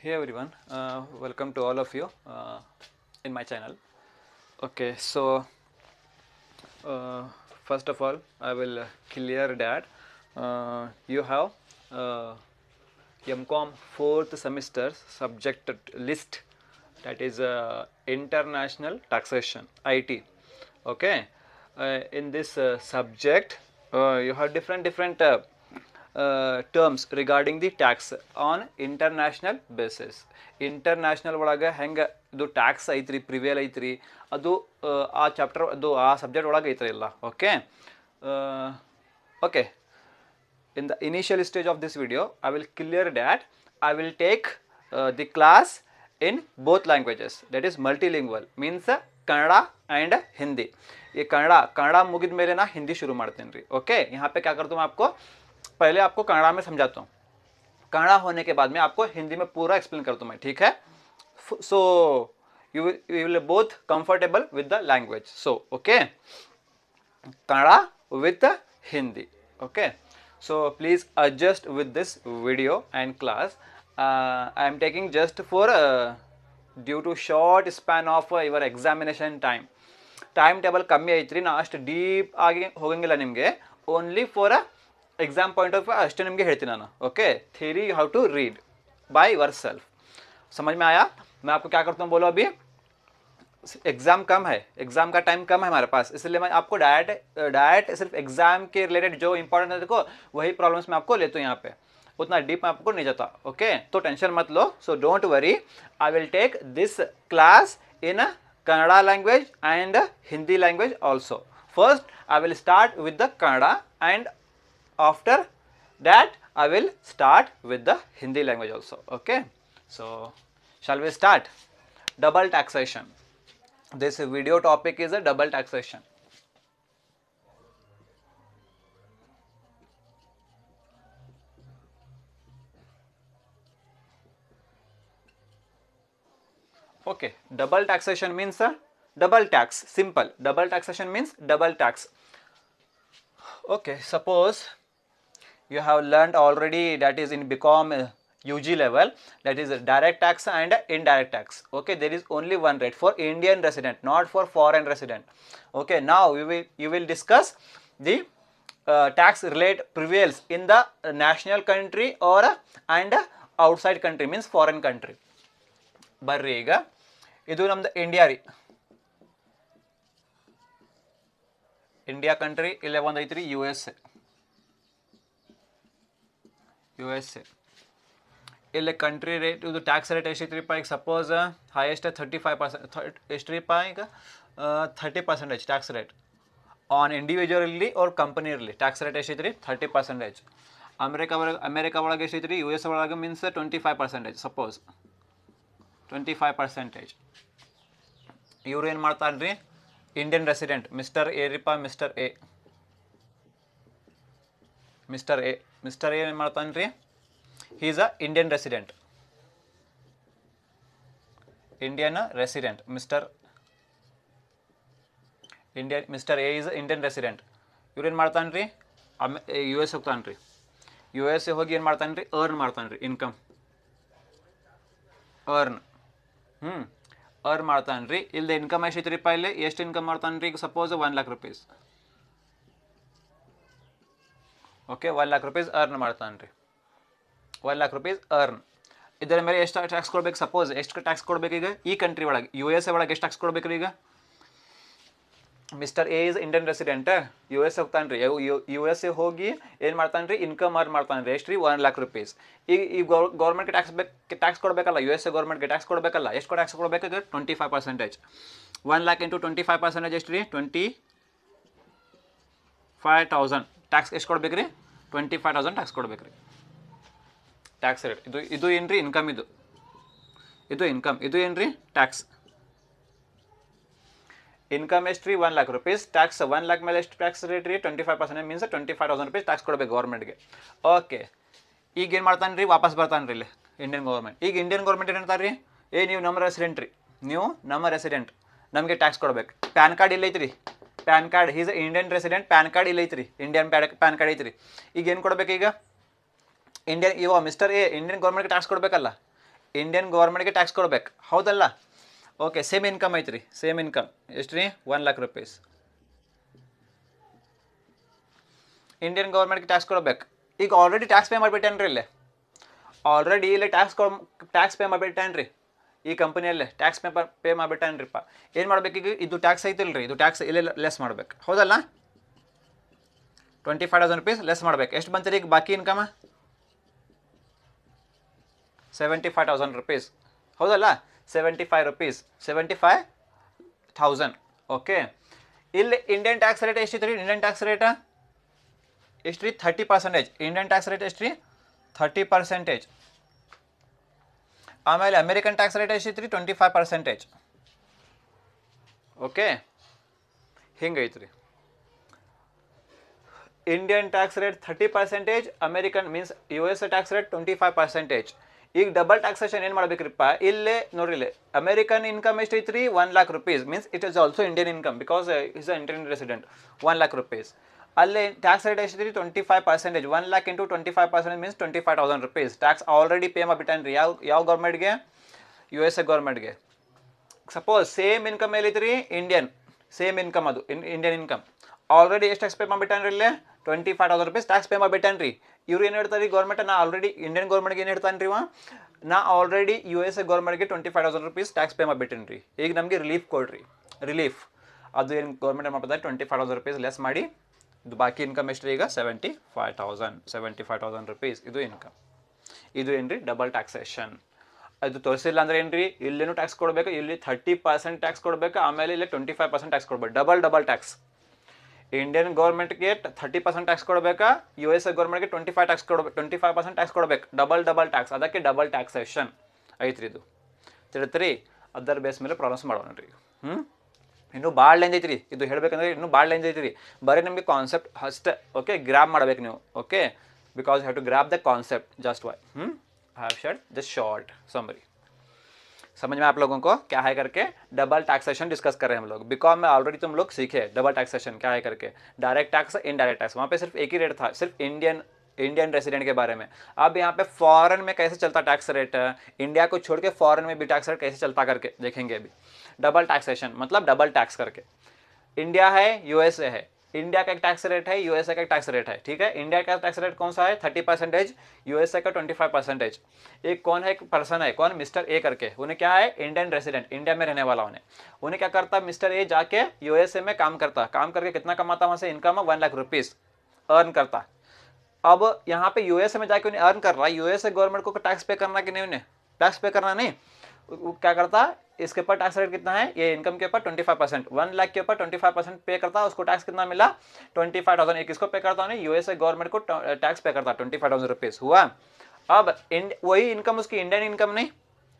Hey everyone, welcome to all of you in my channel. Okay, so uh, first of all, I will clear that you have uh, MCOM fourth semester subject list, that is International Taxation (IT). Okay, in this subject, you have different terms regarding the tax on international basis. International ಒಳಗೆ ಹೆಂಗೆ ಇದು tax ಐತ್ರಿ prevail ಐತ್ರಿ ಅದು ಆ chapter ಅದು ಆ subject ಒಳಗೆ ಐತ್ರಿ ಇಲ್ಲ. Okay okay, in the initial stage of this video I will clear that I will take the class in both languages, that is multilingual, means Kannada and Hindi. ये कन्नड़ा मुगिद मेरे ना हिंदी शुरू मारते हैं. ओके, यहाँ पे क्या करता हूँ, आपको पहले आपको कन्नड़ा में समझाता हूँ, कन्नड़ा होने के बाद में आपको हिंदी में पूरा एक्सप्लेन करता हूँ मैं, ठीक है. सो you will both comfortable with the language. So okay, Kannada with Hindi. Okay, so please adjust with this video and class. I am taking just for due to short span of your examination time. Time table ಕಮ್ಮಿ ಐತ್ರಿ, ನಾ ಅಷ್ಟು deep ಆಗಿ ಹೋಗಂಗಿಲ್ಲ ನಿಮಗೆ, only for exam point of अष्ट निम्गे ಹೇಳ್ತೀನಿ ನಾನು. Okay, theory you have to read by yourself. समझ में आया? मैं आपको क्या करता हूँ, बोलो. अभी एग्जाम कम है, एग्जाम का टाइम कम है हमारे पास, इसलिए मैं आपको डायरेक्ट सिर्फ एग्जाम के रिलेटेड जो इंपॉर्टेंट है देखो वही प्रॉब्लम्स मैं आपको लेता हूँ यहाँ पे, उतना डीप मैं आपको नहीं जाता. ओके, तो टेंशन मत लो. So don't worry, I will take this class in Kannada language and Hindi language also. First I will start with the Kannada and after that I will start with the Hindi language also. Okay, so shall we start? Double taxation. This video topic is a double taxation. Okay, double taxation means double tax. Simple, double taxation means double tax. Okay, suppose you have learned already, that is in BCom UG level, that is direct tax and indirect tax. Okay, there is only one rate for Indian resident, not for foreign resident. Okay, now you will discuss the tax rate prevails in the national country or and outside country, means foreign country. ಬರ್ರಿ, ಈಗ ಇದು ನಮ್ದು India ರೀ, India country. ಇಲ್ಲೇ ಒಂದು ಐತ್ರಿ U S A. ಇಲ್ಲಿ country rate ಇದು ಟ್ಯಾಕ್ಸ್ ರೇಟ್ ಎಷ್ಟೈತ್ರಿಪ್ಪ, ಈಗ ಸಪೋಸ್ ಹೈಯೆಸ್ಟ್ 35%, ಎಷ್ಟ್ರಿಪ್ಪ ಈಗ 30% ಟ್ಯಾಕ್ಸ್ ರೇಟ್ ಆನ್ ಇಂಡಿವಿಜುವಲ್ ಇರಲಿ ಅವ್ರ ಕಂಪನಿ ಇರಲಿ. ಟ್ಯಾಕ್ಸ್ ರೇಟ್ ಎಷ್ಟೈತ್ರಿ 30%. ಅಮೇರಿಕಾ ಒಳಗೆ ಎಷ್ಟೈತ್ರಿ, ಯು ಎಸ್ ಒಳಗೆ ಮೀನ್ಸ್ 25%. ಸಪೋಸ್ 25%. ಇವ್ರು ಏನು ಮಾಡ್ತಾನೆ ರೀ, ಇಂಡಿಯನ್ ರೆಸಿಡೆಂಟ್ ಮಿಸ್ಟರ್ ಎ ರೀಪ, ಮಿಸ್ಟರ್ ಎ ಏನು ಮಾಡ್ತಾನೆ ರೀ, he is a Indian resident. Mr. A is a Indian resident. ಇವ್ರು ಏನು ಮಾಡ್ತಾನೆ ರೀ, ಯು ಎಸ್ ಹೋಗ್ತಾನೆ ರೀ. ಯು ಎಸ್ ಎ ಹೋಗಿ ಏನು ಮಾಡ್ತಾನೆ ರೀ, ಅರ್ನ್ ಮಾಡ್ತಾನೆ ರೀ, ಇನ್ಕಮ್ ಅರ್ನ್ ಮಾಡ್ತಾನೆ ರೀ. ಇಲ್ಲದೆ ಇನ್ಕಮ್ ಎಷ್ಟೈತ್ರಿಪ್ಪ, ಇಲ್ಲಿ ಎಷ್ಟು ಇನ್ಕಮ್ ಮಾಡ್ತಾನೆ ರೀ, ಈಗ suppose 1 lakh rupees. Okay, 1 lakh rupees earn ಮಾಡ್ತಾನೆ ರೀ. 1 lakh rupees ಅರ್ನ್. ಇದರ ಮೇಲೆ ಎಷ್ಟು ಟ್ಯಾಕ್ಸ್ ಕೊಡ್ಬೇಕು, ಸಪೋಸ್ ಎಷ್ಟು ಟ್ಯಾಕ್ಸ್ ಕೊಡ್ಬೇಕು ಈಗ ಈ ಕಂಟ್ರಿ ಒಳಗೆ, ಯು ಎಸ್ ಎ ಒಳಗೆ ಎಷ್ಟು ಟ್ಯಾಕ್ಸ್ ಕೊಡ್ಬೇಕು ರೀ. ಈಗ mister A is Indian resident, U S ಹೋಗ್ತಾನೆ ರೀ. ಯು ಎಸ್ ಎ ಹೋಗಿ ಏನು ಮಾಡ್ತಾನೆ ರೀ, ಇನ್ಕಮ್ ಅರ್ನ್ ಮಾಡ್ತಾನೆ ರೀ. ಎಷ್ಟು ರೀ, 1 lakh rupees. ಈ ಗೌರ್ಮೆಂಟ್ಗೆ ಟ್ಯಾಕ್ಸ್ ಕೊಡಬೇಕಲ್ಲ, ಯು ಎಸ್ ಎ ಗೌರ್ಮೆಂಟ್ಗೆ ಟ್ಯಾಕ್ಸ್ ಕೊಡಬೇಕಲ್ಲ. ಎಷ್ಟು ಟ್ಯಾಕ್ಸ್ ಕೊಡಬೇಕು, 25%. 1 lakh into 25% ಎಷ್ಟು ರೀ, 25,000. ಟ್ಯಾಕ್ಸ್ ಎಷ್ಟು ಕೊಡ್ಬೇಕು ರೀ, 25,000 ಟ್ಯಾಕ್ಸ್ ಕೊಡ್ಬೇಕು ರೀ. ಟ್ಯಾಕ್ಸ್ ರೇಟ್ ಇದು ಏನು ರೀ, ಇನ್ಕಮ್. ಇದು ಇನ್ಕಮ್, ಇದು ಏನು ರೀ, ಟ್ಯಾಕ್ಸ್. ಇನ್ಕಮ್ ಎಷ್ಟು ರೀ, 1 lakh rupees. ಟ್ಯಾಕ್ಸ್ 1 lakh ಮೇಲೆ ಎಷ್ಟು ಟ್ಯಾಕ್ಸ್ ರೇಟ್ ರೀ, 25%, ಮೀನ್ಸ್ 25,000 rupees ಟ್ಯಾಕ್ಸ್ ಕೊಡಬೇಕು ಗೌರ್ಮೆಂಟ್ಗೆ. ಓಕೆ, ಈಗ ಏನು ಮಾಡ್ತಾನೆ ರೀ, ವಾಪಸ್ ಬರ್ತಾನೆ ರೀ ಇಲ್ಲಿ ಇಂಡಿಯನ್ ಗೌರ್ಮೆಂಟ್. ಈಗ ಇಂಡಿಯನ್ ಗೌರ್ಮೆಂಟ್ ಏನು ಹೇಳ್ತಾರೆ ರೀ, ನೀವು ನಮ್ಮ ರೆಸಿಡೆಂಟ್ ರೀ, ನೀವು ನಮ್ಮ ರೆಸಿಡೆಂಟ್, ನಮಗೆ ಟ್ಯಾಕ್ಸ್ ಕೊಡ್ಬೇಕು. ಪ್ಯಾನ್ ಕಾರ್ಡ್ ಇಲ್ಲ ಐತ್ರಿ, PAN card, is Indian resident, PAN card ಇಲ್ಲ ಐತ್ರಿ, ಇಂಡಿಯನ್ ಪ್ಯಾನ್ ಕಾರ್ಡ್ ಐತ್ರಿ. ಈಗ ಏನು ಕೊಡ್ಬೇಕು, ಈಗ ಇಂಡಿಯನ್ ಮಿಸ್ಟರ್ ಎ ಇಂಡಿಯನ್ ಗೌರ್ಮೆಂಟ್ಗೆ ಟ್ಯಾಕ್ಸ್ ಕೊಡಬೇಕಲ್ಲ. ಇಂಡಿಯನ್ ಗೌರ್ಮೆಂಟ್ಗೆ ಟ್ಯಾಕ್ಸ್ ಕೊಡ್ಬೇಕು ಹೌದಲ್ಲ. ಓಕೆ, ಸೇಮ್ ಇನ್ಕಮ್ ಐತ್ರಿ, ಸೇಮ್ ಇನ್ಕಮ್ ಎಷ್ಟು ರೀ 1 ಲಕ್ಷ ರೂಪೀಸ್ ಇಂಡಿಯನ್ ಗೌರ್ಮೆಂಟ್ಗೆ ಟ್ಯಾಕ್ಸ್ ಕೊಡ್ಬೇಕು. ಈಗ ಆಲ್ರೆಡಿ ಟ್ಯಾಕ್ಸ್ ಪೇ ಮಾಡಿಬಿಟ್ಟೇನ್ರಿ ಇಲ್ಲೇ, ಆಲ್ರೆಡಿ ಇಲ್ಲಿ ಟ್ಯಾಕ್ಸ್ ಪೇ ಮಾಡಿಬಿಟ್ಟೇನ್ರಿ ಈ ಕಂಪನಿಯಲ್ಲೇ ಟ್ಯಾಕ್ಸ್ ಪೇ ಮಾಡಿಬಿಟ್ಟೇನ್ರಿಪ್ಪ. ಏನು ಮಾಡ್ಬೇಕು ಈಗ, ಇದು ಟ್ಯಾಕ್ಸ್ ಐತಿಲ್ಲ ರೀ, ಇದು ಟ್ಯಾಕ್ಸ್ ಇಲ್ಲೇ ಲೆಸ್ ಮಾಡ್ಬೇಕು ಹೌದಲ್ಲ. 25,000 ರೂಪೀಸ್ ಲೆಸ್ ಮಾಡ್ಬೇಕು. ಎಷ್ಟು ಬಂತೀರಿ ಈಗ ಬಾಕಿ ಇನ್ಕಮ್ 75,000 ರೂಪೀಸ್ ಹೌದಲ್ಲ. 75 ರೂಪೀಸ್ 75,000. ಓಕೆ, ಇಲ್ಲಿ ಇಂಡಿಯನ್ ಟ್ಯಾಕ್ಸ್ ರೇಟ್ ಎಷ್ಟಿತ್ತು ರೀ, ಇಂಡಿಯನ್ ಟ್ಯಾಕ್ಸ್ ರೇಟ್ ಎಷ್ಟು ರೀ 30%. ಇಂಡಿಯನ್ ಟ್ಯಾಕ್ಸ್ ರೇಟ್ ಎಷ್ಟು ರೀ 30%. ಆಮೇಲೆ ಅಮೇರಿಕನ್ ಟ್ಯಾಕ್ಸ್ ರೇಟ್ ಎಷ್ಟಿತ್ತು ರೀ 25%. ಓಕೆ, ಹಿಂಗೈತೆ ರೀ. Indian tax rate 30%, American means US tax rate 25%. ಈಗ ಡಬಲ್ ಟ್ಯಾಕ್ಸೇಷನ್ ಏನು ಮಾಡ್ಬೇಕ್ರಿಪ್ಪ, ಇಲ್ಲೇ ನೋಡ್ರಿ ಇಲ್ಲಿ ಅಮೇರಿಕನ್ ಇನ್ಕಮ್ ಎಷ್ಟು ಐತ್ರಿ 1 lakh rupees means it is also Indian income because is a Indian resident. 1 lakh rupees ಅಲ್ಲೇ ಟ್ಯಾಕ್ಸ್ ರೇಟ್ ಎಷ್ಟಿದ್ರಿ 25%. 1 lakh into 25% ಮೀನ್ಸ್ 25,000 ರೂಪೀಸ್ ಟ್ಯಾಕ್ಸ್ ಆಲ್ರೆಡಿ ಪೇ ಮಾಡಿಬಿಟ್ಟೇನ್ರಿ. ಯಾವ ಗೌರ್ಮೆಂಟ್ಗೆ, USA ಗೌರ್ಮೆಂಟ್ಗೆ. ಸಪೋಸ್ ಸೇಮ್ ಇನ್ಕಮ್ ಎಲ್ಲಿದ್ರಿ ಇಂಡಿಯನ್, ಸೇಮ್ ಇನ್ಕಮ್ ಅದು ಇಂಡಿಯನ್ ಇನ್ಕಮ್ ಆಲ್ರೆಡಿ ಎಷ್ಟು ಟ್ಯಾಕ್ಸ್ ಪೇ ಮಾಡಿಬಿಟ್ಟೇನ್ರಿ ಇಲ್ಲೇ 25,000 ರೂಪೀಸ್ ಟ್ಯಾಕ್ಸ್ ಪೇ ಮಾಡಿಬಿಟ್ಟೇನ್ರಿ. ಇವ್ರು ಏನು ಹೇಳ್ತಾರೆ ಗೌರ್ಮೆಂಟ್, ನಾ ಆಲ್ರೆಡಿ ಇಂಡಿಯನ್ ಗೌರ್ಮೆಂಟ್ಗೆ ಏನು ಹೇಳ್ತಾನೆ ರೀ ನಾ ಆಲ್ರೆಡಿ USA ಗೌರ್ಮೆಂಟ್ಗೆ 25,000 ರೂಪೀಸ್ ಟ್ಯಾಕ್ಸ್ ಪೇ ಮಾಡಿಬಿಟ್ಟೇನ್ರಿ. ಈಗ ನಮಗೆ ರಿಲೀಫ್ ಕೊಡ್ರಿ, ರಿಲೀಫ್ ಅದು ಏನು ಗೌರ್ಮೆಂಟ್ ಏನು ಮಾಡ್ತಾರೆ 25,000 ರೂಪೀಸ್ ಲೆಸ್ ಮಾಡಿ ಇದು ಬಾಕಿ ಇನ್ಕಮ್ ಎಷ್ಟು ಈಗ 75,000 ರೂಪೀಸ್ ಇದು ಇನ್ಕಮ್. ಇದು ಏನ್ರಿ ಡಬಲ್ ಟ್ಯಾಕ್ಸೇಷನ್. ಅದು ತೋರಿಸಿಲ್ಲ ಅಂದ್ರೆ ಏನ್ರಿ, ಇಲ್ಲೇನು ಟ್ಯಾಕ್ಸ್ ಕೊಡಬೇಕು, ಇಲ್ಲಿ 30% ಟ್ಯಾಕ್ಸ್ ಕೊಡಬೇಕು, ಆಮೇಲೆ ಇಲ್ಲಿ 25% ಟ್ಯಾಕ್ಸ್ ಕೊಡ್ಬೇಕು. Double tax. ಇಂಡಿಯನ್ ಗೌರ್ಮೆಂಟ್ಗೆ 30% ಟ್ಯಾಕ್ಸ್ ಕೊಡಬೇಕಾ, US ಗೌರ್ಮೆಂಟ್ಗೆ 25% ಟ್ಯಾಕ್ಸ್ ಕೊಡಬೇಕು. ಡಬಲ್ ಟ್ಯಾಕ್ಸ್, ಅದಕ್ಕೆ ಡಬಲ್ ಟ್ಯಾಕ್ಸೇಷನ್ ಐತ್ರಿ. ಇದು ತಿಳಿತ್ರಿ, ಅದರ ಬೇಸ್ ಮೇಲೆ ಪ್ರಾಬ್ಲಮ್ಸ್ ಮಾಡೋಣ ರೀ. ಇನ್ನೂ ಭಾಳ ಲೆಂತ್ ಐತ್ರಿ ಇದು ಹೇಳಬೇಕಂದ್ರೆ, ಇನ್ನೂ ಭಾಳ ಲೆಂತ್ ಐತ್ರಿ. ಬರೀ ನಿಮಗೆ ಕಾನ್ಸೆಪ್ಟ್ ಅಷ್ಟೇ ಓಕೆ ಗ್ರ್ಯಾಬ್ ಮಾಡಬೇಕು ನೀವು. Okay, because you have to grab the concept just why I have shared this short summary. समझ में आप लोगों को क्या है करके डबल टैक्सेशन डिस्कस कर रहे हैं हम लोग. बीकॉम में ऑलरेडी तुम लोग सीखे डबल टैक्सेशन क्या है करके, डायरेक्ट टैक्स इनडायरेक्ट टैक्स. वहाँ पे सिर्फ एक ही रेट था, सिर्फ इंडियन रेसिडेंट के बारे में. अब यहाँ पे फॉरेन में कैसे चलता टैक्स रेट, इंडिया को छोड़ के फॉरेन में भी टैक्स रेट कैसे चलता करके देखेंगे अभी. डबल टैक्सेशन मतलब डबल टैक्स करके. इंडिया है USA है, इंडिया का एक टैक्स रेट है, USA का एक टैक्स रेट है. ठीक है, इंडिया का टैक्स रेट कौन सा है 30%, USA का 25%. एक कौन है, एक पर्सन है कौन मिस्टर ए करके, उन्हें क्या है इंडियन रेसिडेंट, इंडिया में रहने वाला उन्हें क्या करता मिस्टर ए जाके USA में काम करके कितना कमाता, वहां से इनकम 1 लाख रुपीस अर्न करता. अब यहाँ पे USA में जाके उन्हें अर्न कर रहा है, USA गवर्नमेंट को टैक्स पे करना कि नहीं, उन्हें टैक्स पे करना नहीं. क्या करता, इसके ऊपर टैक्स रेट कितना है, ये इनकम के ऊपर 25%, 1 लाख के ऊपर 25% पे करता, उसको टैक्स कितना मिला 25,000. एक किसको पे करता है, USA गवर्नमेंट को टैक्स पे करता 25,000 रुपीस हुआ. अब वही इनकम उसकी इंडियन इनकम नहीं,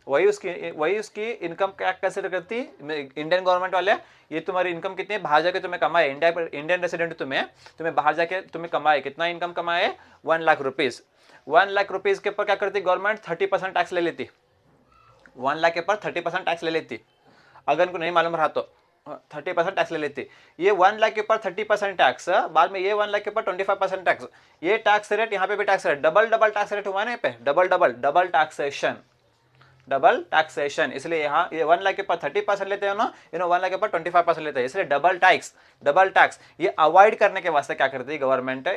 वही उसकी इनकम क्या कंसिडर करती इंडियन गवर्नमेंट वाले, ये तुम्हारी इनकम कितनी है बाहर जाके तुम्हें कमाए, इंडियन रेसिडेंट तुम्हें बाहर जाके तुम्हें कमाए, कितना इनकम कमाए 1 लाख रुपीस. 1 लाख रुपीस के ऊपर क्या करती गवर्नमेंट 30% टैक्स ले लेती. 1 लाख के ऊपर 30% टैक्स ले लेती. अगर उनको नहीं मालूम रहा तो 30% टैक्स ले लेती. ये 1 लाख के ऊपर 30% टैक्स, बाद में ये 1 लाख के ऊपर 25% टैक्स. ये टैक्स रेट यहाँ पे भी tax rate, double tax rate हुआ ना यहाँ पे, डबल टैक्सेशन. इसलिए यहाँ ये 1 लाख के ऊपर 30% लेते हैं ना, 1 लाख के ऊपर 25% लेते हैं, इसलिए डबल टैक्स. ये अवॉइड करने के वास्ते क्या करती है गवर्नमेंट,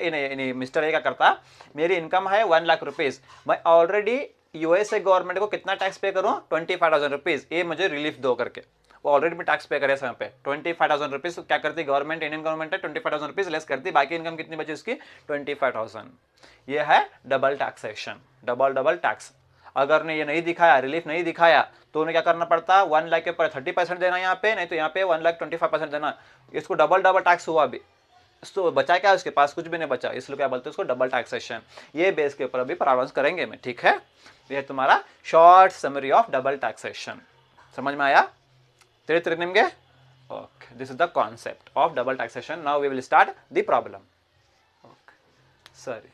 मिस्टर ए क्या करता, मेरी इनकम है 1 लाख रुपीज, मैं ऑलरेडी USA गवर्नमेंट को कितना टैक्स पे करूं 25,000 रुपीज, ये मुझे रिलीफ दो करके. वो ऑलरेडी में टैक्स पे करे यहाँ पे 25,000 रुपीज. क्या करती गवर्नमेंट, इंडियन गवर्नमेंट है 25,000 रुपीज लेस करती, बाकी इनकम कितनी बची उसकी 25,000. ये है डबल टैक्सेशन, डबल टैक्स. अगर ने ये नहीं दिखाया, रिलीफ नहीं दिखाया, तो उन्हें क्या करना पड़ता 1 लाख के ऊपर 30% देना यहाँ पे, नहीं तो यहाँ पे 1 लाख 25% देना. इसको डबल टैक्स हुआ अभी, तो बचा क्या उसके पास, कुछ भी नहीं बचा, इसलिए क्या बोलते हैं उसको डबल टैक्सेशन. ये बेस के ऊपर अभी प्रॉब्लम्स करेंगे मैं. ठीक है, ये तुम्हारा short summary of double taxation. समझ में आया ತಿಳಿತ್ರಿ ನಿಮಗೆ. Okay, this is the concept of double taxation. Now we will start the problem. Okay ಸರಿ.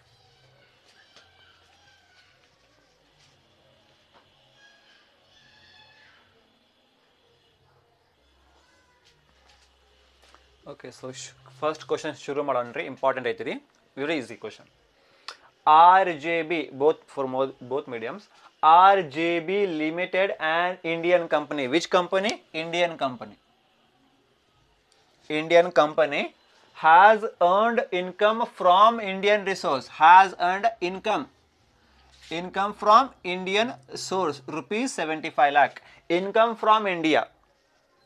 ಓಕೆ, ಸೊ ಫಸ್ಟ್ ಕ್ವಶನ್ ಶುರು ಮಾಡೋಣ ರೀ. ಇಂಪಾರ್ಟೆಂಟ್ ಐತಿ ರೀ, very easy question. RJB, both for both mediums. RJB Limited, an Indian company. Which company? Indian company. Indian company has earned income from Indian resource. Has earned income from Indian source, rupees 75 lakh. Income from India.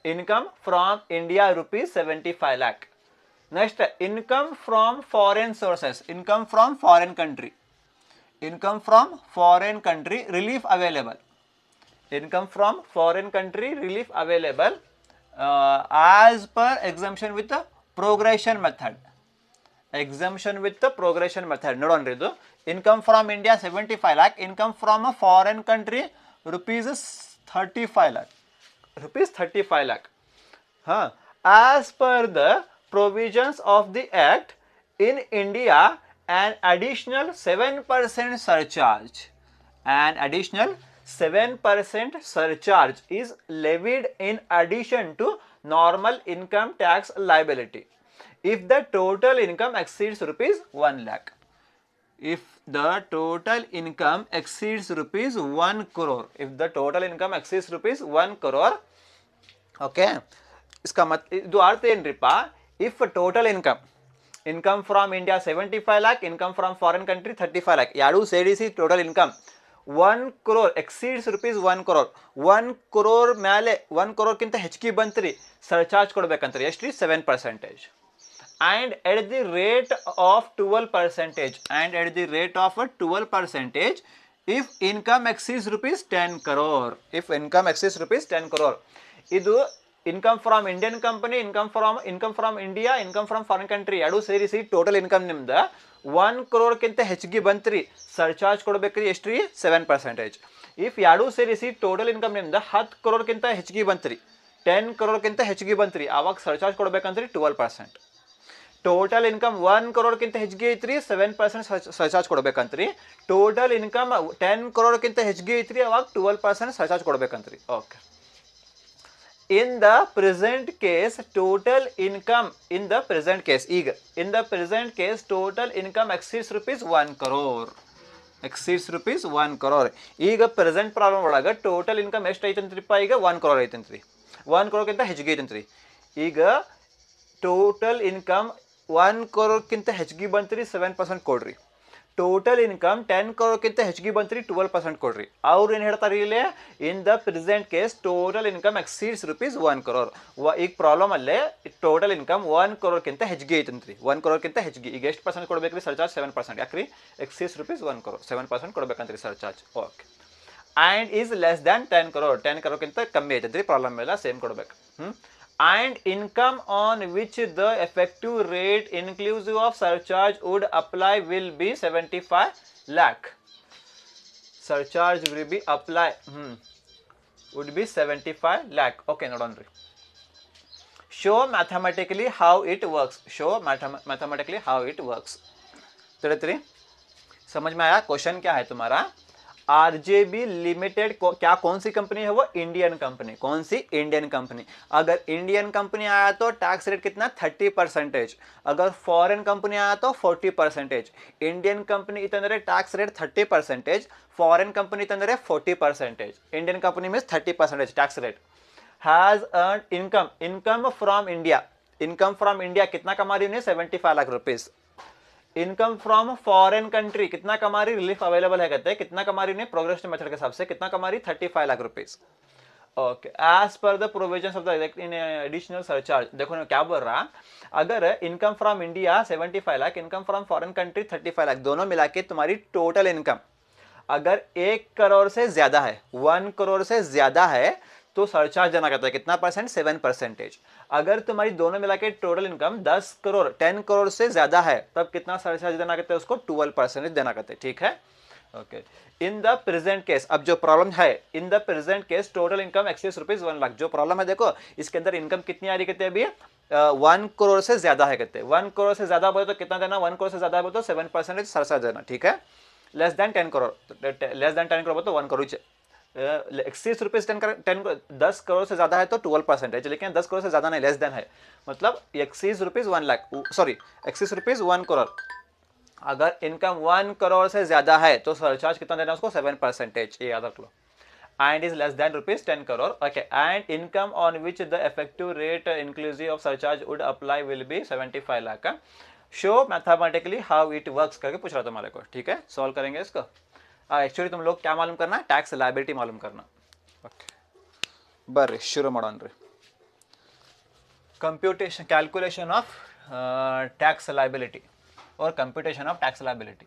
Income from India, rupees 75 lakh. Next, income from foreign sources. Income from foreign country. Income from foreign country, relief available. Income from foreign country, relief available as per exemption with the progression method. Exemption with the progression method. Note on ಇದು. Income from India 75 lakh. Income from a foreign country, rupees 35 lakh. Rupees 35 lakh. As per the provisions of the Act, in India, an additional 7% surcharge. An additional 7% surcharge is levied in addition to normal income tax liability if the total income exceeds rupees 1 lakh. If the total income exceeds rupees 1 crore. If the total income exceeds rupees 1 crore. Okay. इसका ಇದು ಅರ್ಥ ಏನ್ರಿಪ್ಪ? If total income from India 75 lakh, income from foreign country 35 lakh. ಯಾರು ಸೇರಿಸಿ total income 1 crore exceeds rupees 1 crore. 1 crore ಮೇಲೆ 1 crore ಕಿಂತ ಹೆಚ್ಚಿಗೆ ಬಂತ್ರಿ surcharge ಕೊಡ್ಬೇಕಂತ್ರಿ. ಎಷ್ಟ್ರಿ? 7%. And at the rate of 12%. And at the rate of 12% if income exceeds rupees 10 crore. If income exceeds rupees 10 crore. ಇದು income from Indian company, income from India, income from foreign country ಎರಡು ಸೇರಿಸಿ total income ನಿಮ್ದ 1 crore ಕಿಂತ ಹೆಚ್ಚಿಗೆ ಬಂತ್ರಿ surcharge ಕೊಡ್ಬೇಕ್ರಿ. ಎಷ್ಟ್ರಿ? 7%. If ಎರಡು ಸೇರಿಸಿ ಟೋಟಲ್ ಇನ್ಕಮ್ ನಿಮ್ದ 10 crore ಕಿಂತ ಹೆಚ್ಚಿಗೆ ಬಂತ್ರಿ, 10 crore ಕಿಂತ ಹೆಚ್ಚಿಗೆ ಬಂತ್ರಿ, ಅವಾಗ ಸರ್ಚಾರ್ಜ್ ಕೊಡ್ಬೇಕಂತ್ರಿ 12%. ಟೋಟಲ್ ಇನ್ಕಮ್ 1 crore ಕಿಂತ ಹೆಚ್ಚಿಗೆ ಐತ್ರಿ, 7% ಸರ್ಚಾರ್ಜ್ ಕೊಡ್ಬೇಕಂತ್ರಿ. ಟೋಟಲ್ ಇನ್ಕಮ್ 10 crore ಕಿಂತ ಹೆಚ್ಚಿಗೆ ಐತ್ರಿ, ಅವಾಗ 12% ಸರ್ಚಾರ್ಜ್ ಕೊಡ್ಬೇಕಂತ್ರಿ. Okay. In the present case, total income in the present case total income exceeds rupees 1 crore. Exceeds rupees 1 crore. ಈಗ ಪ್ರೆಸೆಂಟ್ ಪ್ರಾಬ್ಲಮ್ ಒಳಗೆ ಟೋಟಲ್ ಇನ್ಕಮ್ ಎಷ್ಟು ಐತಂತ್ರಿಪ್ಪ? ಈಗ 1 crore ಐತಂತ್ರಿ. 1 crore ಕಿಂತ ಹೆಚ್ಚಿಗೆ ಐತಂತ್ರಿ. ಈಗ ಟೋಟಲ್ ಇನ್ಕಮ್ 1 crore ಕಿಂತ ಹೆಚ್ಚಿಗೆ ಬಂತ್ರಿ, 7% ಕೊಡ್ರಿ. ಟೋಟಲ್ ಇನ್ಕಮ್ 10 crore ಕಿಂತ ಹೆಚ್ಚಿಗೆ ಬಂತ್ರಿ, 12% ಕೊಡ್ರಿ. ಅವ್ರು ಏನು ಹೇಳ್ತಾರೆ ಇಲ್ಲಿ? In the present case total income exceeds rupees 1 crore. ಈಗ ಪ್ರಾಬ್ಲಮ್ ಅಲ್ಲೇ ಟೋಟಲ್ ಇನ್ಕಮ್ 1 crore ಕಿಂತ ಹೆಚ್ಚಿಗೆ ಐತಂತ್ರಿ. 1 crore ಕಿಂತ ಹೆಚ್ಚಿಗೆ. ಈಗ ಎಷ್ಟು ಪರ್ಸೆಂಟ್ ಕೊಡ್ಬೇಕ್ರಿ ಸರ್ಚಾರ್ಜ್? 7%. ಯಾಕ್ರಿ? Exceeds rupees 1 crore. 7% ಕೊಡ್ಬೇಕಂತ್ರಿ ಸರ್ಚಾರ್ಜ್. Okay. And is less than 10 crore. 10 crore ಕಿಂತ ಕಮ್ಮಿ ಐತಂತ್ರಿ. ಪ್ರಾಬ್ಲಮ್ ಎಲ್ಲ ಸೇಮ್ ಕೊಡ್ಬೇಕು. And income on which the effective rate inclusive of surcharge would apply will be 75 lakh. Surcharge will be apply would be 75 lakh. Okay, note on. Show mathematically how it works. Show mathematically how it works. 33 समझ में आया? Question क्या है तुम्हारा? RGB limited क्या कौन सी company है? वो इंडियन कंपनी. कौन सी? Indian company. अगर इंडियन कंपनी आया तो टैक्स रेट कितना? 30%. अगर फॉरेन कंपनी आया तो 40%. इंडियन कंपनी इतने टैक्स रेट 30%, फॉरेन कंपनी इतने 40%. Indian company means 30% tax rate. Has earn income from India. Income from India कितना कमा रही है? 75 lakh rupees. Income from foreign country कितना कमा रही? रिलीफ अवेलेबल है कहते हैं. कितना कमा रही? प्रोग्रेसिव मेथड के हिसाब से कितना कमा रही? 35 lakh rupees. Okay. As per the provisions of the additional surcharge. देखो क्या बोल रहा, अगर income from India 75 lakh, income from foreign country 35 lakh, दोनों मिला के तुम्हारी टोटल इनकम अगर 1 crore से ज्यादा है, 1 crore से ज्यादा है, तो सरचार्ज देना कहता है. कितना परसेंट? 7%. अगर तुम्हारी दोनों मिला के टोटल इनकम 10 crore 10 crore से ज्यादा है, तब कितना सरचार्ज देना कहते हैं? उसको 12% देना कहते हैं. ठीक है. Okay. In the present case, अब जो प्रॉब्लम है, in the present case total income excess rupees 1 lakh. जो प्रॉब्लम है देखो, इसके अंदर इनकम कितनी आ रही कहते हैं अभी? 1 crore से ज्यादा है कहते हैं. 1 crore से ज्यादा बोले तो कितना देना? 1 crore से ज्यादा बोले तो 7% सरचार्ज देना. ठीक है. Less than 10 crore, less than 10 crore बोले तो 1 crore. एक्सीस रुपीज 10 crore से ज्यादा है तो 12%, लेकिन 10 crore से ज्यादा नहीं, लेस देन है. मतलब axis rupees 1 lakh, sorry axis rupees 1 crore. अगर इनकम 1 करोड़ से ज़्यादा है तो सरचार्ज कितना देना है उसको 7%, ये याद रख लो. And is less than rupees 10 crore. Okay, and income on which the effective rate inclusive of surcharge would apply will be 75 lakh. Show mathematically how it works करके पूछ रहा था हमारे को. ठीक है, सॉल्व करेंगे इसको. एक्चुअली तुम लोग क्या मालूम करना, टैक्स लायबिलिटी मालूम करना. ओके, ಬರ್ರಿ ಶುರು ಮಾಡೋಣ. Computation calculation of tax liability or computation of tax liability.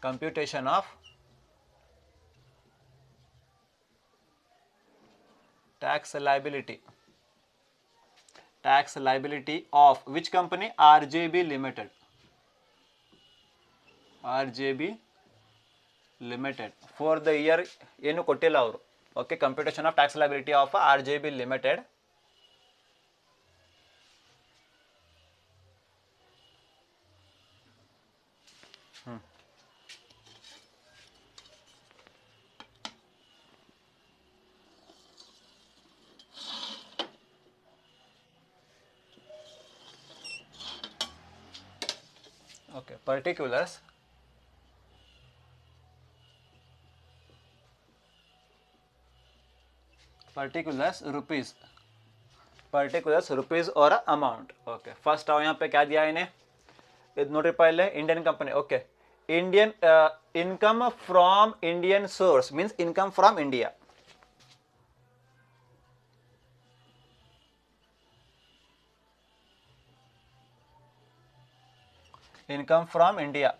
Computation of tax liability. Tax liability of which company? RJB Limited. RJB Limited for the year ಏನು ಕೊಟ್ಟಿಲ್ಲ ಅವರು. Okay, computation of tax liability of RJB Limited. Okay, particulars. Rupees, particulars rupees और amount. Okay, first आओ यहाँ पे क्या दिया है इन्हें, नोट पहले Indian company. Okay, Indian income from Indian source means income from India. Income from India.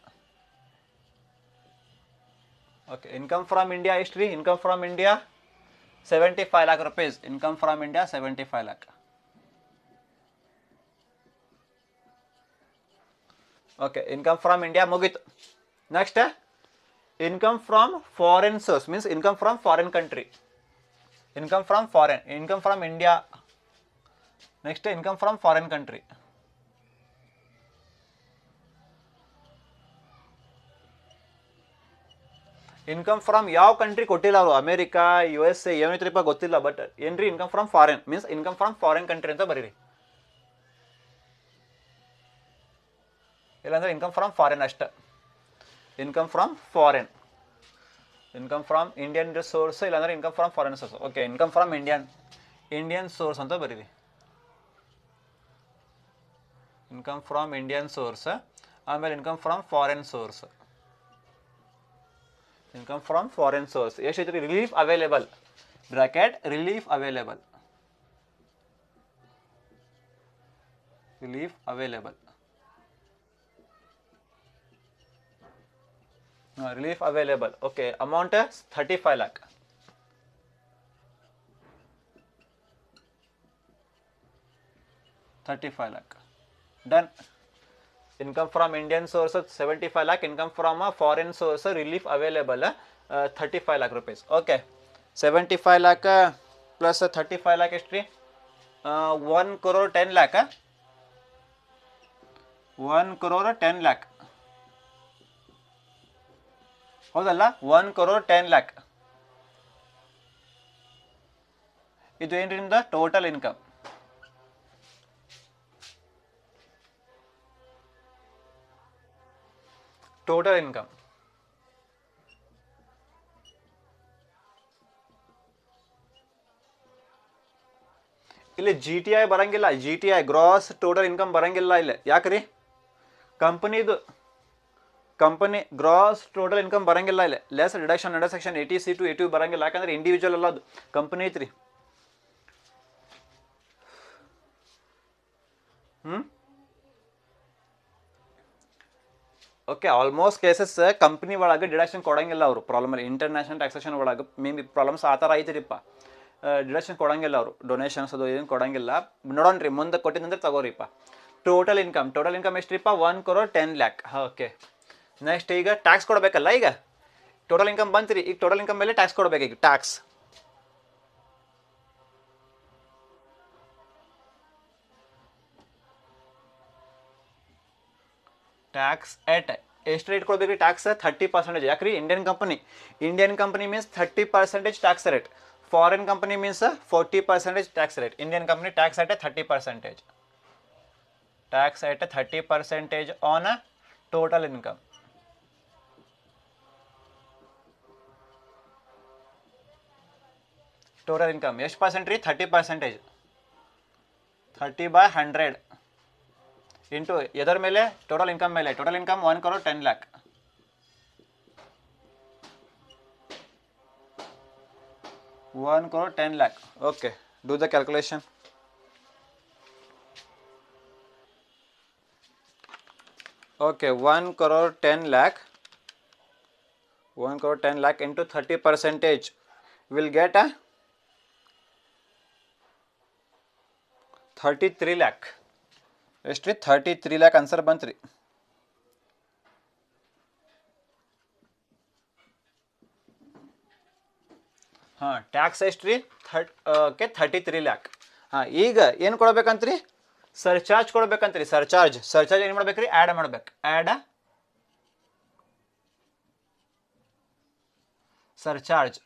Okay, income from India history. Income from India 75 lakh rupees. Income from India 75 lakh. Okay, income from India mugit. Next, income from foreign source means income from foreign country. Income from foreign, income from India. Next, income from foreign country. Income from ಯಾವ country ಕೊಟ್ಟಿಲ್ಲ ಅವರು, America, USA ಏನಿತ್ರಪ್ಪ ಗೊತ್ತಿಲ್ಲ. But ಏನ್ರಿ income from foreign means income from foreign country ಅಂತ ಬರೀರಿ. ಇಲ್ಲಾಂದ್ರೆ income from foreign ಅಷ್ಟ. Income from foreign, income from Indian source, ಇಲ್ಲಾಂದ್ರೆ income from foreign source. Okay, income from Indian source ಅಂತ ಬರೀರಿ. ಇನ್ಕಮ್ ಫ್ರಮ್ ಇಂಡಿಯನ್ ಸೋರ್ಸ್, ಆಮೇಲೆ income from foreign source. Income from foreign source ಎಷ್ಟೈತ್ರಿ, relief available bracket, relief available, relief available, relief available. Okay, amount 35 lakh. Done. Income from Indian source 75 lakh, income from a foreign source relief available 35 lakh rupees. Okay, 75 lakh plus 35 lakh history 1 crore 10 lakh. 1 crore 10 lakh ಹೌದಲ್ಲ, 1 crore 10 lakh. ಇದು ಏನ್ರಿ ನಿಮ್ದು total income. Total income ಇಲ್ಲಿ GTI ಬರಂಗಿಲ್ಲ. GTI gross total income ಬರಂಗಿಲ್ಲ ಇಲ್ಲಿ. ಯಾಕ್ರಿ, ಕಂಪನಿದು ಕಂಪನಿ ಗ್ರಾಸ್ ಟೋಟಲ್ ಇನ್ಕಮ್ ಬರಂಗಿಲ್ಲ ಇಲ್ಲಿ. Less deduction under section 80C to 80 ಬರಂಗಿಲ್ಲ. ಯಾಕಂದ್ರೆ ಇಂಡಿವಿಜುವಲ್ ಅಲ್ಲ, ಅದು ಕಂಪನಿ ಐತ್ರಿ. ಓಕೆ, ಆಲ್ಮೋಸ್ಟ್ ಕೇಸಸ್ ಕಂಪ್ನಿ ಒಳಗೆ ಡಿಡಕ್ಷನ್ ಕೊಡಂಗಿಲ್ಲ ಅವರು. ಪ್ರಾಬ್ಲಮ್ ಅಲ್ಲಿ ಇಂಟರ್ನ್ಯಾಷನಲ್ ಟ್ಯಾಕ್ಸೇಷನ್ ಒಳಗೆ ಮೇ ಬಿ ಪ್ರಾಬ್ಲಮ್ಸ್ ಆ ಥರ ಐತಿರಿಪ್ಪ. ಡಿಡಕ್ಷನ್ ಕೊಡಂಗಿಲ್ಲ ಅವರು, ಡೊನೇಷನ್ಸ್ ಅದು ಏನು ಕೊಡಂಗಿಲ್ಲ. ನೋಡೋಣ್ರಿ ಮುಂದೆ ಕೊಟ್ಟಿದ್ದಂದ್ರೆ ತಗೋರಿಪ್ಪ. ಟೋಟಲ್ ಇನ್ಕಮ್ ಎಷ್ಟ್ರಿಪ್ಪ, 1 crore 10 lakh. ಓಕೆ, ನೆಕ್ಸ್ಟ್ ಈಗ ಟ್ಯಾಕ್ಸ್ ಕೊಡಬೇಕಲ್ಲ. ಈಗ ಟೋಟಲ್ ಇನ್ಕಮ್ ಬಂತ್ರಿ, ಈಗ ಟೋಟಲ್ ಇನ್ಕಮ್ ಮೇಲೆ ಟ್ಯಾಕ್ಸ್ ಕೊಡಬೇಕು. ಈಗ ಟ್ಯಾಕ್ಸ್ ಎಟ್ ಎಷ್ಟು ರೇಟ್ ಕೊಡ್ಬೇಕು ಟ್ಯಾಕ್ಸ್? 30%. ಯಾಕ್ರಿ, Indian company means 30% tax rate. Foreign company means a 40% tax rate. Indian company tax at a 30%. Tax at a 30% on a total income. Total income ಎಷ್ಟು percent ರೀ 30%. 30/100 into ಎದರ ಮೇಲೆ total income ಮೇಲೆ. Total income 1 crore 10 lakh. 1 crore 10 lakh. Okay, do the calculation. Okay, 1 crore 10 lakh. 1 crore 10 lakh into 30% will get a 33 lakh. ಎಷ್ಟು ರೀ 33 lakh answer ಬಂತು ರೀ. ಹಾಂ tax ಎಷ್ಟು ರೀ 33 lakh. ಹಾಂ ಈಗ ಏನು ಕೊಡ್ಬೇಕಂತ ರೀ ಸರ್ಚಾರ್ಜ್ ಕೊಡ್ಬೇಕಂತ ರೀ. ಸರ್ಚಾರ್ಜ್ ಏನು ಮಾಡ್ಬೇಕು ರೀ ಆ್ಯಡ್ ಮಾಡ್ಬೇಕು. Add surcharge.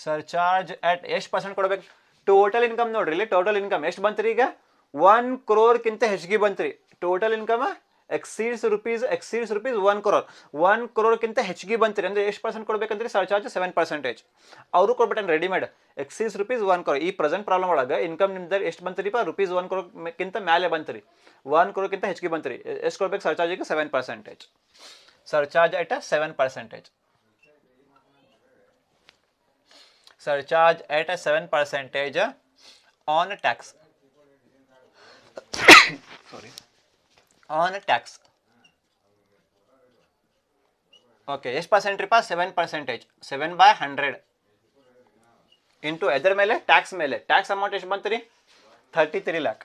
ಸರ್ಚಾರ್ಜ್ ಅಟ್ ಎಷ್ಟು ಪರ್ಸೆಂಟ್ ಕೊಡ್ಬೇಕು. ಟೋಟಲ್ ಇನ್ಕಮ್ ನೋಡ್ರಿ ಇಲ್ಲಿ ಟೋಟಲ್ ಇನ್ಕಮ್ ಎಷ್ಟು ಬಂತು ರೀ ಈಗ 1 crore ಹೆಚ್ಚಿಗೆ ಬಂತು ರೀ. Total income exceeds rupees 1 crore. 1 crore ಹೆಚ್ಚಿಗೆ ಬಂತು ರೀ. ಅಂದರೆ ಎಷ್ಟು ಪರ್ಸೆಂಟ್ ಕೊಡ್ಬೇಕಂದ್ರೆ ಸರ್ಚಾರ್ಜ್ 7%. ಅವರು ಕೊಡ್ಬಿಟ್ಟು ರೆಡಿಮೇಡ್ ಎಕ್ಸೀಡ್ಸ್ ರುಪೀಸ್ 1 crore. ಈ ಪ್ರೆಸೆಂಟ್ ಪ್ರಾಬ್ಲಮ್ ಒಳಗೆ ಇನ್ಕಮ್ ನಿಮ್ದು ಎಷ್ಟು ಬಂತು ರೀ ರುಪೀಸ್ 1 crore ಮೇಲೆ ಬಂತು ರೀ. 1 crore ಹೆಚ್ಚಿಗೆ ಬಂತು ರೀ. ಎಷ್ಟು ಕೊಡ್ಬೇಕು ಸರ್ಚಾರ್ಜಿಗೆ 7%. Surcharge at 7%. Surcharge at a 7% on tax. Sorry, on tax. Okay, ಎಷ್ಟು ಪರ್ಸೆಂಟ್ ರೀಪಾ 7%. 7/100 ಇಂಟು ಎದರ ಮೇಲೆ ಟ್ಯಾಕ್ಸ್ ಮೇಲೆ. ಟ್ಯಾಕ್ಸ್ ಅಮೌಂಟ್ ಎಷ್ಟು ಬಂತು ರೀ 33 lakh.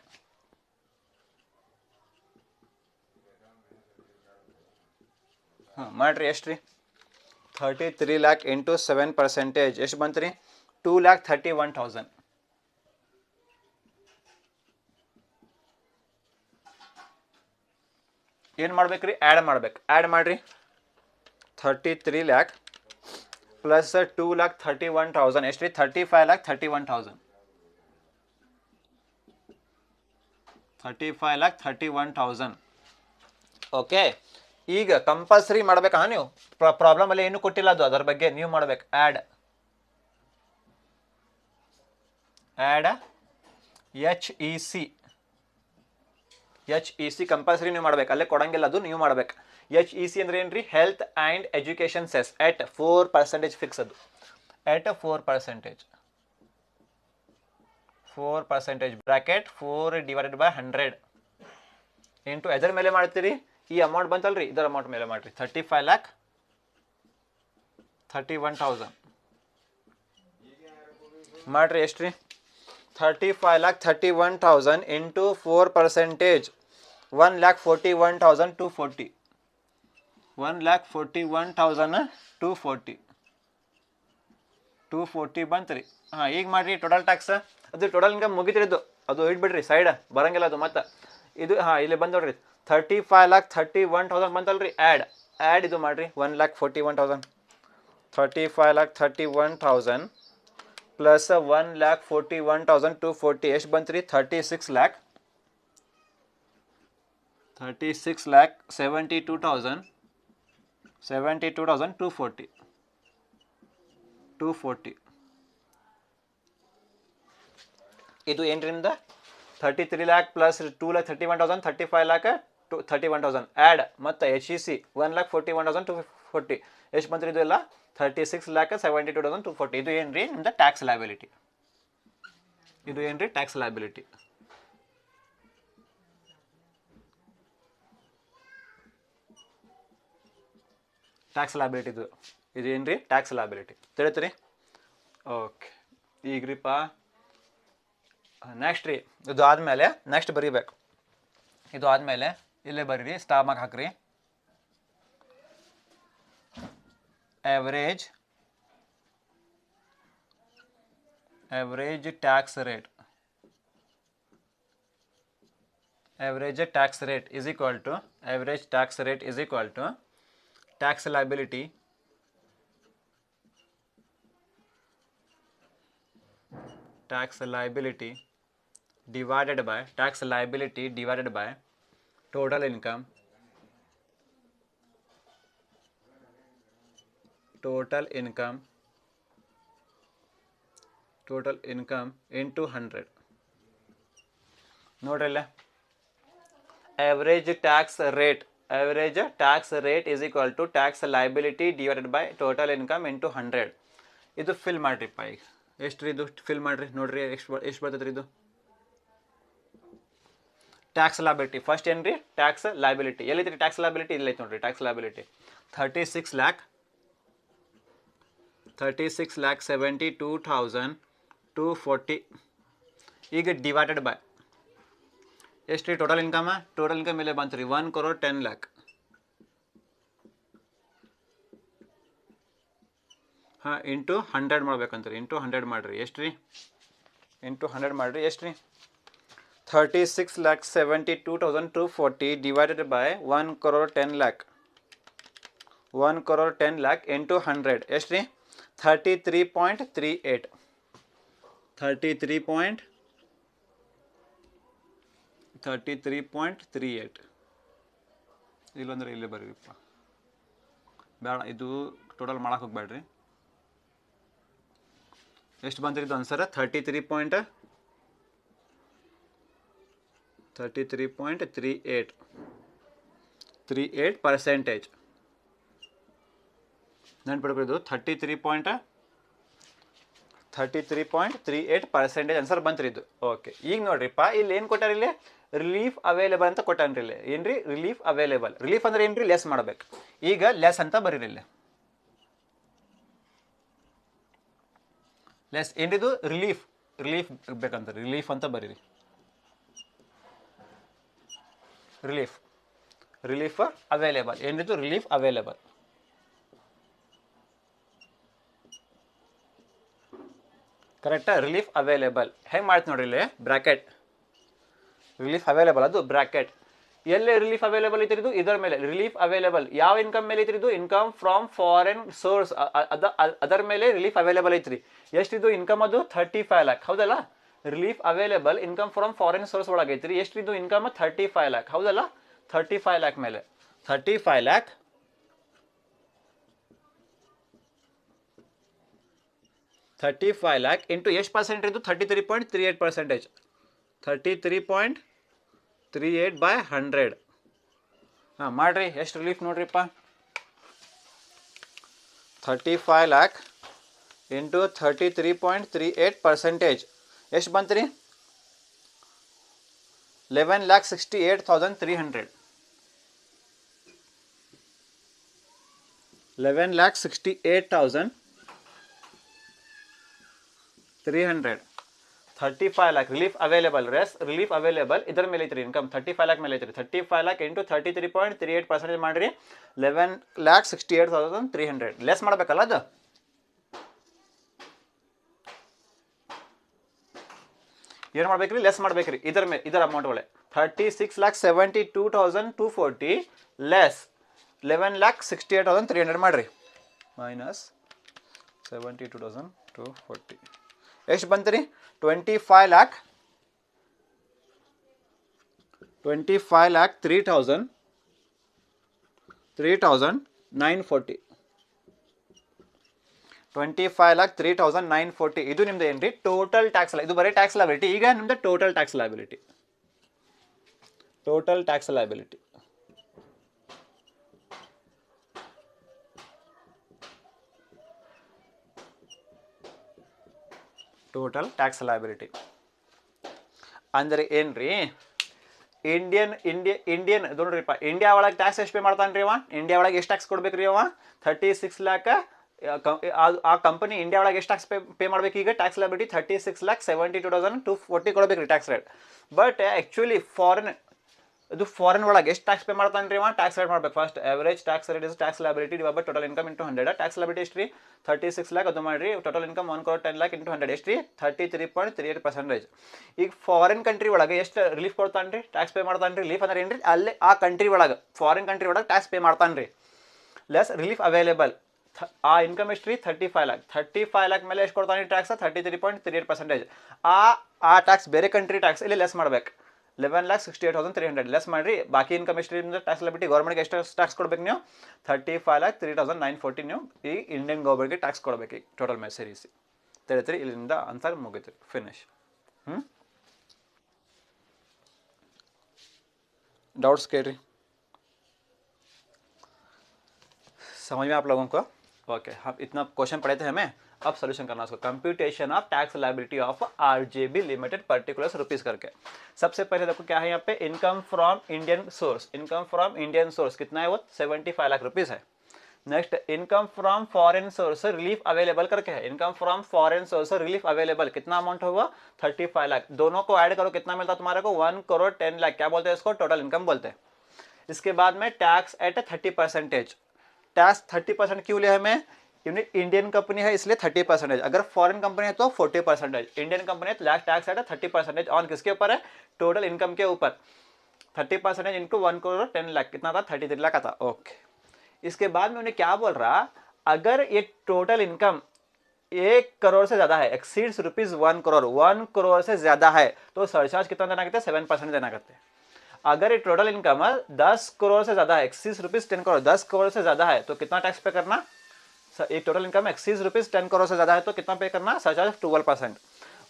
ಹಾಂ ಮಾಡಿರಿ ಎಷ್ಟು ರೀ 33 lakh ಇಂಟು 7% ಎಷ್ಟು ಬಂತು ರೀ 2,31,000. ಏನು ಮಾಡ್ಬೇಕು ರೀ ಆ್ಯಡ್ ಮಾಡ್ಬೇಕು. ಆ್ಯಡ್ ಮಾಡಿರಿ 33 lakh ಪ್ಲಸ್ 2,31,000 ಎಷ್ಟು ರೀ 35,31,000. 35,31,000. ಓಕೆ, ಈಗ ಕಂಪಲ್ಸರಿ ಮಾಡ್ಬೇಕಾ ನೀವು. ಪ್ರಾಬ್ಲಮ್ ಅಲ್ಲಿ ಏನು ಕೊಟ್ಟಿಲ್ಲ ಅದು, ಅದರ ಬಗ್ಗೆ ನೀವು ಮಾಡ್ಬೇಕು. ಆ್ಯಡ್ HEC ಕಂಪಲ್ಸರಿ ನೀವು ಮಾಡ್ಬೇಕು. ಅಲ್ಲೇ ಕೊಡಂಗಿಲ್ಲ, ಅದು ನೀವು ಮಾಡ್ಬೇಕು. HEC ಅಂದ್ರೆ ಏನ್ರಿ health and education cess at 4% fix. ಅದು ಎಟ್ 4%. 4% ಬ್ರಾಕೆಟ್ 4/100 ಇಂಟು ಎದರ ಮೇಲೆ ಮಾಡ್ತೀರಿ ಈ ಅಮೌಂಟ್ ಬಂತಲ್ರಿ ಇದರ ಅಮೌಂಟ್ ಮೇಲೆ ಮಾಡಿರಿ 35,31,000 ಮಾಡ್ರಿ. ಎಷ್ಟು ರೀ 35,31,000 ಇಂಟು 4%. 1,41,240. 1,41,240. 240 ಬಂತು ರೀ. ಹಾಂ ಈಗ ಮಾಡಿರಿ ಟೋಟಲ್ ಟ್ಯಾಕ್ಸ್. ಅದು ಟೋಟಲ್ ಇನ್ಕಮ್ ಮುಗಿತಿರಿದ್ದು, ಅದು ಇಟ್ಬಿಡ್ರಿ ಸೈಡ್ ಬರಂಗಿಲ್ಲ ಅದು. ಮತ್ತು ಇದು ಹಾಂ ಇಲ್ಲಿ ಬಂದು ನೋಡ್ರಿ 35,31,000 ಬಂತಲ್ರಿ. ಆ್ಯಡ್ ಇದು ಮಾಡಿರಿ 1,41,000. 35,31,000 ಪ್ಲಸ್ 1,41,240 ಎಷ್ಟು ಬಂತು ರೀ 36 lakh. 72,240. ಇದು ಏನ್ರಿ ನಿಮ್ದು 33 lakh ಪ್ಲಸ್ 2,31,000 35 lakh 31,000 ಆ್ಯಡ್ ಮತ್ತು HEC 1,41,240 ಎಷ್ಟು ಬಂತು ಇದು ಎಲ್ಲ 36,72,240. ಇದು ಏನ್ರಿ ನಿಮ್ದು ಟ್ಯಾಕ್ಸ್ ಲಯಬಿಲಿಟಿ. ಇದು ಏನ್ರಿ ಟ್ಯಾಕ್ಸ್ ಲಯಬಿಲಿಟಿ. ಟ್ಯಾಕ್ಸ್ ಲಯಬಿಲಿಟಿ ಇದು ಏನ್ರಿ ಟ್ಯಾಕ್ಸ್ ಲಯಬಿಲಿಟಿ ತಿಳಿತ್ರಿ. ಓಕೆ, ಈಗ್ರಿಪ್ಪ ನೆಕ್ಸ್ಟ್ ರೀ ಇದು ಆದಮೇಲೆ ನೆಕ್ಸ್ಟ್ ಬರೀಬೇಕು. ಇದು ಆದಮೇಲೆ ಇಲ್ಲೇ ಬರೀರಿ ಸ್ಟಾರ್ ಮಾರ್ಕ್ ಹಾಕ್ರಿ. average tax rate. Average tax rate is equal to tax liability tax liability divided by total income into 100. ನೋಡ್ರಲ್ಲ, average tax rate is equal to tax liability divided by total income into 100. ಇದು fill ಮಾಡ್ರಿಪ್ಪ. ಈಗ ಎಷ್ಟು ರೀ ಇದು fill ಮಾಡ್ರಿ, ನೋಡ್ರಿ ಎಷ್ಟು ಬರ್ತೈತೆ ಇದು ಟ್ಯಾಕ್ಸ್ ಲಯಬಿಲಿಟಿ. ಫಸ್ಟ್ ಏನು ರೀ ಟ್ಯಾಕ್ಸ್ ಲಯಬಿಲಿಟಿ ಎಲ್ಲೈತಿ ರೀ? ಟ್ಯಾಕ್ಸ್ ಲಯಬಿಲಿಟಿ ಇಲ್ಲೈತೆ ನೋಡ್ರಿ. Tax liability 36,72,240. ಈಗ ಡಿವೈಡೆಡ್ ಬೈ ಎಷ್ಟು ರೀ ಟೋಟಲ್ ಇನ್ಕಮ್ ಮೇಲೆ ಬಂತು ರೀ 1,10,00,000. ಹಾಂ, ಇಂಟು 100 ಮಾಡ್ಬೇಕಂತ ರೀ. ಇಂಟು 100 ಮಾಡಿರಿ. ಎಷ್ಟು ರೀ? ಇಂಟು 100 ಮಾಡಿರಿ. ಎಷ್ಟು ರೀ? 36,72,240 ಡಿವೈಡೆಡ್ ಬೈ 1,10,00,000. 1,10,00,000 ಇಂಟು 100 ಎಷ್ಟು ರೀ? 33.38. 33.38. ಇಲ್ಲಂದ್ರೆ ಇಲ್ಲೇ ಬರೀರಿಪ್ಪ, ಬೇಡ ಇದು ಟೋಟಲ್ ಮಾಡಕ್ಕೆ ಹೋಗ್ಬೇಡ್ರಿ. ಎಷ್ಟು ಬಂದ್ರಿ ಇದು ಆನ್ಸರ್? 33.38%. ನೆನ್ಪಿಡ್ಬೋದು, 33.38% ಆನ್ಸರ್ ಬಂತ್ರಿ ಇದು. ಓಕೆ, ಈಗ ನೋಡ್ರಿಪ್ಪ, ಇಲ್ಲಿ ಏನು ಕೊಟ್ಟಾರ? ಇಲ್ಲಿ ರಿಲೀಫ್ ಅವೈಲೇಬಲ್ ಅಂತ ಕೊಟ್ಟಾನ್ರಿ. ಇಲ್ಲಿ ಏನ್ರಿ ರಿಲೀಫ್ ಅವೈಲೇಬಲ್? ರಿಲೀಫ್ ಅಂದ್ರೆ ಏನ್ರಿ? ಲೆಸ್ ಮಾಡ್ಬೇಕು. ಈಗ ಲೆಸ್ ಅಂತ ಬರೀರಿ. ಇಲ್ಲಿ ಲೆಸ್ ಏನ್ರಿದು? ರಿಲೀಫ್ ಬೇಕಂತ ರಿಲೀಫ್ ಅಂತ ಬರೀರಿ. ರಿಲೀಫ್ ಅವೈಲೇಬಲ್ ಏನಿದು? Relief available. ಕರೆಕ್ಟಾ? ರಿಲೀಫ್ ಅವೈಲೇಬಲ್ ಹೆಂಗೆ ಮಾಡ್ತೀವಿ ನೋಡ್ರಿ. ಇಲ್ಲಿ ಬ್ರಾಕೆಟ್ ರಿಲೀಫ್ ಅವೈಲೇಬಲ್, ಅದು ಬ್ರಾಕೆಟ್. ಎಲ್ಲೇ ರಿಲೀಫ್ ಅವೈಲೇಬಲ್ ಐತಿರಿದು? ಇದರ ಮೇಲೆ ರಿಲೀಫ್ ಅವೈಲೇಬಲ್. ಯಾವ ಇನ್ಕಮ್ ಮೇಲೆ ಐತಿರಿದು? Income from foreign source. ಅದರ ಮೇಲೆ ರಿಲೀಫ್ ಅವೈಲೇಬಲ್ ಐತ್ರಿ. ಎಷ್ಟಿದು ಇನ್ಕಮ್? ಅದು 35 lakh. ಹೌದಲ್ಲ? Relief available income from foreign source ಒಳಗೆ ಐತ್ರಿ. ಎಷ್ಟಿದು ಇನ್ಕಮ್? 35 lakh. ಹೌದಲ್ಲ? 35 lakh ಮೇಲೆ 35 lakh ಇಂಟು ಎಷ್ಟು ಪರ್ಸೆಂಟ್ ಇದು? 33.38%. 33.38 by 100. ಹಾಂ ಮಾಡ್ರಿ. ಎಷ್ಟು ರಿಲೀಫ್ ನೋಡ್ರಿಪ್ಪ? 35 lakh into 33.38%. ಎಷ್ಟು ಬಂತು ರೀ? 11,68,300. 11,68,300. 35 lakh relief available. Relief available ಇದರ ಮೇಲೆ ಐತ್ರಿ. ಇನ್ಕಮ್ 35 lakh ಮೇಲೆ ಐತ್ರಿ. 35 lakh ಇಂಟು 33.38% ಮಾಡಿರಿ. 11,68,300 ಲೆಸ್ ಮಾಡ್ಬೇಕಲ್ಲ? ಅದು ಏನು ಮಾಡ್ಬೇಕ್ರಿ? ಲೆಸ್ ಮಾಡ್ಬೇಕ್ರಿ. ಇದರ ಅಮೌಂಟ್ ಒಳಗೆ 36,72,240 ಲೆಸ್ 11,68,300 ಮಾಡ್ರಿ. ಮೈನಸ್ 72,240 ಎಷ್ಟು ಬಂತು ರೀ? 25,03,940. 25,03,940 ಇದು ನಿಮ್ದು ಏನ್ರಿ? Total tax. ಇದು ಬರೀ ಟ್ಯಾಕ್ಸ್ ಲಯಬಿಲಿಟಿ. ಈಗ ನಿಮ್ದು total tax liability. Total tax liability ಅಂದ್ರೆ ಏನ್ರಿ? ಇಂಡಿಯನ್ ನೋಡ್ರಿಪ್ಪ, ಇಂಡಿಯಾ ಒಳಗೆ ಟ್ಯಾಕ್ಸ್ ಎಷ್ಟು ಪೇ ಮಾಡ್ತಾನ್ರಿ ಅವ? ಇಂಡಿಯಾ ಒಳಗೆ ಎಷ್ಟು ಟ್ಯಾಕ್ಸ್ ಕೊಡ್ಬೇಕ್ರಿ ಅವ? 36 lakh. ಆ ಕಂಪನಿ ಇಂಡಿಯಾ ಒಳಗೆ ಎಷ್ಟು ಟ್ಯಾಕ್ಸ್ ಪೇ ಮಾಡ್ಬೇಕು? ಈಗ ಟ್ಯಾಕ್ಸ್ ಲಯಬಿಲಿಟಿ 36,72,240 ಕೊಡ್ಬೇಕ್ರಿ tax rate. But actually foreign ಒಳಗೆ ಎಷ್ಟು ಟ್ಯಾಕ್ಸ್ ಪೇ ಮಾಡ್ತಾನೆ ರೀ ಅವ? ಟ್ಯಾಕ್ಸ್ ರೇಟ್ ಮಾಡ್ಬೇಕು. First average tax rate is tax liability divide by total income into 100. Tax liability ಎಷ್ಟು ರೀ? 36 lakh. ಅದು ಮಾಡಿರಿ. ಟೋಟಲ್ ಇನ್ಕಮ್ 1,10,00,000 ಇಂಟು 100 ಎಷ್ಟು ರೀ? 33.38%. ಈಗ ಫಾರಿನ್ ಕಂಟ್ರಿ ಒಳಗೆ ಎಷ್ಟು ರಿಲೀಫ್ ಕೊಡ್ತಾನೆ ರೀ? ಟ್ಯಾಕ್ಸ್ ಪೇ ಮಾಡ್ತಾನೆ ರೀ. ರಿಲೀಫ್ ಅಂದ್ರೆ ಏನು ರೀ? ಅಲ್ಲೇ ಆ ಕಂಟ್ರಿ ಒಳಗೆ ಫಾರಿನ್ ಕಂಟ್ರಿ ಒಳಗೆ ಟ್ಯಾಕ್ಸ್ ಪೇ ಮಾಡ್ತಾನೆ ರೀ. ಲೆಸ್ ರಿಲೀಫ್ ಅವೈಲೇಬಲ್ ಆ ಇನ್ಕಮ್ ಎಷ್ಟು ರೀ 35 ಲ್ಯಾಕ್ 35 ಲ್ಯಾಕ್ ಮೇಲೆ ಎಷ್ಟು ಕೊಡ್ತಾನೆ ಟ್ಯಾಕ್ಸ್ 33.38%. ಆ ಟ್ಯಾಕ್ಸ್ ಬೇರೆ ಕಂಟ್ರಿ ಟ್ಯಾಕ್ಸ್ ಇಲ್ಲಿ ಲೆಸ್ ಮಾಡ್ಬೇಕು. 11,68,300 ಲೆಸ್ ಮಾಡಿರಿ. ಬಾಕಿ ಇನ್ಕಮ್ ಎಷ್ಟು ರೀ ಟ್ಯಾಕ್ಸ್ ಲೈಬಿಲಿಟಿ ಗೌರ್ಮೆಂಟ್ಗೆ ಎಷ್ಟು ಟ್ಯಾಕ್ಸ್ ಕೊಡ್ಬೇಕು ನೀವು 35,03,940 ನೀವು ಈ ಇಂಡಿಯನ್ ಗೌರ್ಮೆಂಟ್ಗೆ ಟ್ಯಾಕ್ಸ್ ಕೊಡಬೇಕು. ಈಗ ಟೋಟಲ್ ಮ್ಯಾಚ್ ಸೇರಿಸಿ ತಿಳಿತ್ರಿ. ಇಲ್ಲಿಂದ ಆನ್ಸರ್ ಮುಗಿತು, ಫಿನಿಶ್. डाउट्स कह रही समझ में आप लोगों को? ओके, हम इतना क्वेश्चन पढ़े थे हमें, अब सोल्यूशन करना उसको. Computation of tax liability of RJB limited particulars rupees करके. सबसे पहले देखो क्या है यहाँ पे, income from Indian source. Income from Indian source कितना है वो 75 लाख रुपीज है. Next income from foreign source relief available करके है. Income from foreign source relief available कितना अमाउंट होगा 35 लाख. दोनों को ऐड करो कितना मिलता है तुम्हारे को 1,10,00,000. क्या बोलते हैं इसको, टोटल इनकम बोलते हैं. इसके बाद में टैक्स एट 30%. टैक्स 30% क्यों लिया है हमें, यूनिट इंडियन कंपनी है इसलिए 30%. अगर फॉरेन कंपनी है तो 40%. इंडियन कंपनी है तो टैक्स एट 30% ऑन किसके ऊपर है, टोटल इनकम के ऊपर. 30% इंटू 1,10,00,000 कितना था 33 लाख था. ओके, इसके बाद में उन्हें क्या बोल रहा, अगर ये टोटल इनकम 1 करोड़ से ज्यादा है, एक्सीड्स रुपीज 1 करोड़, 1 करोड़ से ज्यादा है तो सरचार्ज कितना देना कहते हैं 7% देना कहते हैं. अगर ये टोटल इनकम 10 करोड़ से ज्यादा है, एक्सीस रुपीज 10 करोड़, 10 करोड़ से ज्यादा है तो कितना टैक्स पे करना. एक total income axis rupees 10 crore से ज्यादा है तो कितना पे करना, सरचार्ज 12%.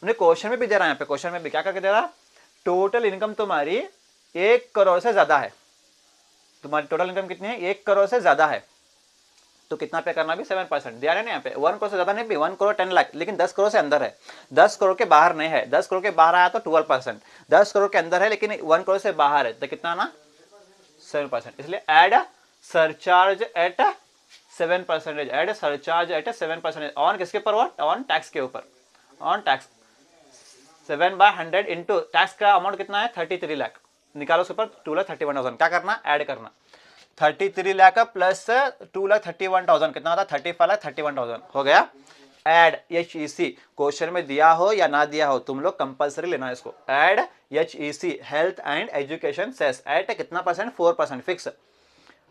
उन्हें क्वेश्चन में भी दे रहा है, यहाँ पे क्वेश्चन में भी क्या करके दे रहा, टोटल इनकम तुम्हारी 1 करोड़ से ज्यादा है. तुम्हारी टोटल इनकम कितनी है 1 करोड़ से ज्यादा है तो कितना पे करना भी 7%. दिया है ना यहाँ पे 1 करोड़ से ज्यादा नहीं भी 1,10,00,000, लेकिन 10 करोड़ से अंदर है, 10 करोड़ के बाहर नहीं है. 10 करोड़ के बाहर आया तो 12%, 10 करोड़ के अंदर है लेकिन 1 करोड़ से बाहर है तो कितना ना 7%. इसलिए add surcharge at 7%. Add surcharge at 7% on किसके ऊपर, ऑन टैक्स के ऊपर, ऑन टैक्स. 7/100 इंटू टैक्स का अमाउंट कितना है 33 लाख. निकालो उसके ऊपर 2,31,000. क्या करना, ऐड करना. 33 लाख प्लस 2,31,000 कितना होता है 35,31,000 हो गया. एड HEC क्वेश्चन में दिया हो या ना दिया हो तुम लोग कंपलसरी लेना है इसको. Add HEC health and education cess at कितना परसेंट 4% फिक्स.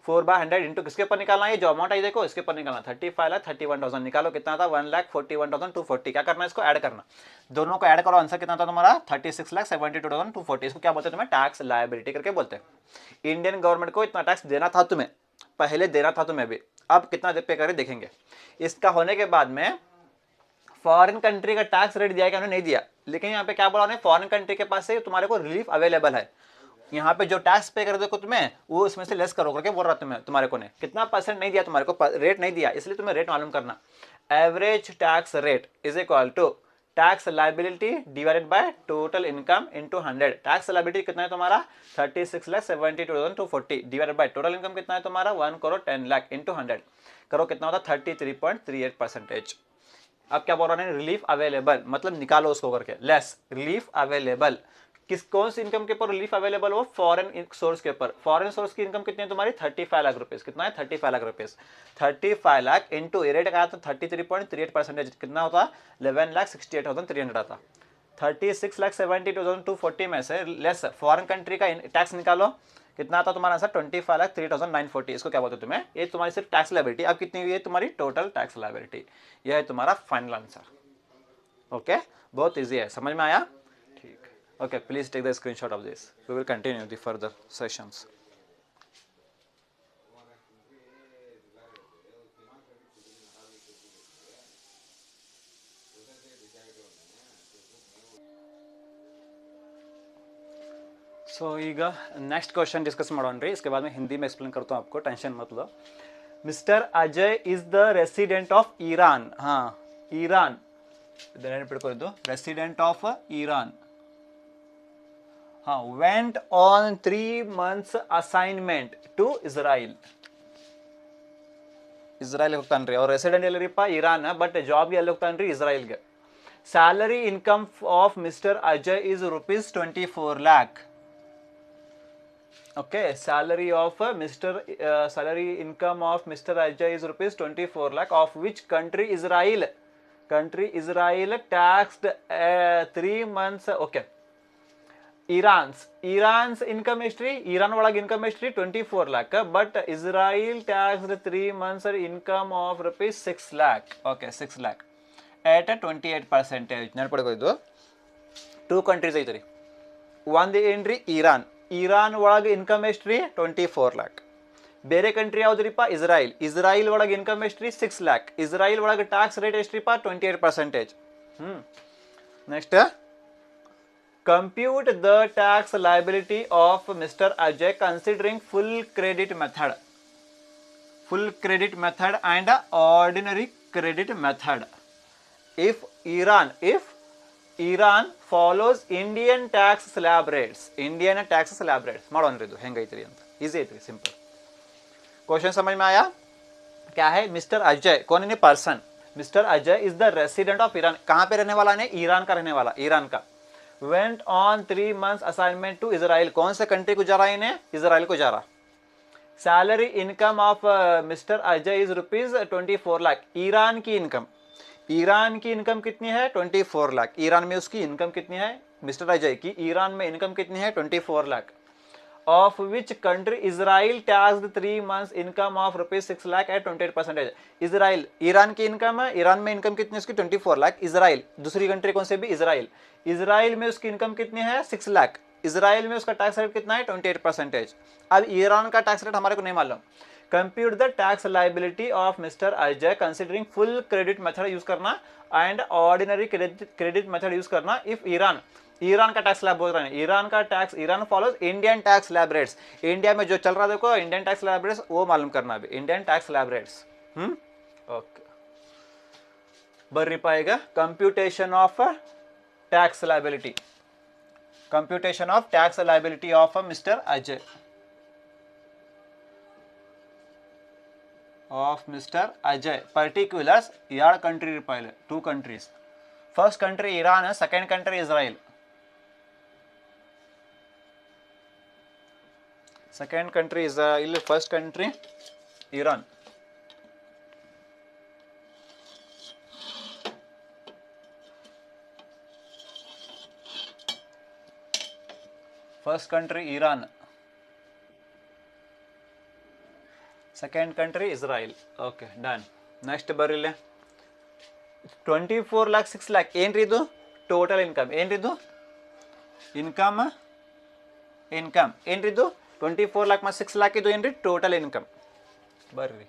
4/100 इंटू किसके ऊपर निकालना है, जो अमाउंट आई देखो इसके ऊपर निकालना. 35,31,000 निकालो कितना था 1,41,240. क्या करना है इसको, ऐड करना. दोनों को ऐड करो, आंसर कितना था तुम्हारा 36,72,240. इसको क्या बोलते हैं तुम्हें, टैक्स लायबिलिटी करके बोलते हैं. इंडियन गवर्नमेंट को इतना टैक्स देना था तुम्हें, पहले देना था तुम्हें भी, अब कितना पे करे देखेंगे. इसका होने के बाद में फॉरेन कंट्री का टैक्स रेट दिया क्या नहीं दिया, लेकिन यहाँ पे क्या बोला उन्हें, फॉरेन कंट्री के पास से तुम्हारे को रिलीफ अवेलेबल है. यहाँ पे जो टैक्स पे कर देखो तुम्हें वो उसमें से लेस करो करके बोल रहा तुम्हें, तुम्हारे को ने कितना परसेंट नहीं दिया, तुम्हारे को रेट नहीं दिया, इसलिए तुम्हें रेट मालूम करना. Average tax rate is equal to tax liability divided by total income into 100. Tax liability कितना है तुम्हारा 36,72,240 डिवाइडेड बाय टोटल इनकम कितना है तुम्हारा 1,10,00,000 इंटू 100 करो कितना होता 33.38%. अब क्या बोल रहा है, रिलीफ अवेलेबल मतलब निकालो उसको करके, लेस रिलीफ अवेलेबल किस कौन सी इनकम के ऊपर रिलीफ अवेलेबल हो, फॉरेन सोर्स के ऊपर. फॉरेन सोर्स की इनकम कितनी है तुम्हारी 35 लाख रुपीज. कितना है 35 lakh rupees. 35 lakh into rate का तो 33.38% कितना होता 11,68,300 आता. 36,72,240 में से लेस फॉरेन कंट्री का टैक्स निकालो कितना आता तुम्हारा आंसर 25,03,940. इसको क्या बोलते हैं तुम्हें, ये तुम्हारी सिर्फ टैक्स लायबिलिटी. अब कितनी हुई है तुम्हारी टोटल टैक्स लायबिलिटी. यह है तुम्हारा फाइनल आंसर. ओके, बहुत इजी है, समझ में आया. ठीक, okay, please take the screenshot of this. We will continue the further sessions. So ಈಗ ನೆಕ್ಸ್ಟ್ ಕ್ವಶನ್ ಡಿಸ್ಕಸ್ ಮಾಡೋಣ್ರಿ. इसके बाद में हिंदी में एक्सप्लेन करता हूँ आपको, टेंशन मत लो. Mister Ajay is the resident of Iran. हाँ, ईरान ನೆನಪಿಟ್ಕೊಳ್ಳೋದು ರೆಸಿಡೆಂಟ್ ಆಫ್ ಇರಾನ್. हाँ, went on 3 months assignment to Israel. Israel ಹೋಗ್ತಾನ್ರಿ, ಅವ್ರ ರೆಸಿಡೆಂಟ್ ಎಲ್ಲರಿಪ್ಪ ಇರಾನ್, ಬಟ್ ಜಾಬ್ ಎಲ್ಲಿ ಹೋಗ್ತಾನ್ರಿ ಇಸ್ರಾಯಲ್ಗೆ. Salary income of mister Ajay is ₹24 lakh. Okay, salary income of Mr. Ajay is ₹24 lakh, of which country Israel taxed 3 months. Okay, Iran's income ಎಷ್ಟ್ರಿ? Iran ಒಳಗೆ income ಎಷ್ಟ್ರಿ? 24 lakh. But Israel taxed 3 months income of rupees 6 lakh. Okay 6 lakh at 28%. ನೆನಪಡ್ಕೋದು 2 countries ಐತ್ರಿ. ಒಂದು ಏನ್ರಿ Iran ಒಳಗೆ income ಎಷ್ಟ್ರಿ? 24 lakh. ಬೇರೆ ಕಂಟ್ರಿ ಯಾವ್ದ್ರಿಪ್ಪ? ಇಸ್ರಾಯಿಲ್ ಒಳಗೆ ಇನ್ಕಮ್ ಎಷ್ಟ್ರಿ? 6 lakh. ಇಸ್ರಾಯಿಲ್ ಒಳಗೆ ಟ್ಯಾಕ್ಸ್ ರೇಟ್ ಎಷ್ಟ್ರಿಪ್ಪ? 28%. Next compute the tax liability of Mr. Ajay considering full credit method and ordinary credit method. If Iran follows Indian tax slab rates ಮಾಡೋಣ್ರಿ. ಇದು ಹೆಂಗೈತ್ರಿ ಅಂತ easy ಐತ್ರಿ, simple question समझ में आया? क्या है? मिस्टर अजय कौन है? Person. Mister Ajay is the resident of Iran. कहाँ पे रहने वाला है? ईरान का रहने वाला, ईरान का. Went on 3 months assignment to Israel. कौन से कंट्री को जा रहा है? इन्हें इजराइल को जा रहा. Salary income of mister Ajay is rupees 24 lakh. Iran की इनकम कितनी है? 24 लाख. ईरान में उसकी इनकम कितनी है? मिस्टर अजय की ईरान में इनकम कितनी है? 24 lakh. Of which country Israel taxed 3 months income of rupees 6 lakh at 28%. Israel, Iran की इनकम है. ईरान में इनकम कितनी है उसकी? 24 लाख. इजराइल, दूसरी कंट्री कौन से भी? इजराइल में उसकी इनकम कितनी है? 6 लाख. इजराइल में उसका टैक्स रेट कितना है? 28%. अब ईरान का टैक्स रेट हमारे को नहीं मालूम. Compute the tax liability of mister Ajay considering full credit method use करना and ordinary credit method use करना. इफ ईरान का टैक्स स्लैब बोल रहे हैं. Iran follows Indian tax slab rates. India में जो चल रहा है देखो इंडियन टैक्स स्लैब रेट्स, वो मालूम करना अभी. Indian tax slab rates. Okay ಬರ್ರಿ ಪಾಯಿಗ computation of tax liability. Computation of tax liability of mister Ajay. Particulars 2 country पाहिले. 2 countries. First country Iran, second country Israel. Second country Israel, first country Iran. First country Iran, second country Israel. Okay done. Next ಬರ್ರಿಲ್ಲ 24 lakh 6 lakh ಏನ್ರಿ ಇದು? Total income. ಏನ್ರಿ ಇದು? Income ಏನ್ರಿ ಇದು? 24 lakh ಮತ್ತು 6 lakh ಇದು ಏನ್ರಿ? Total income. ಬರ್ರಿ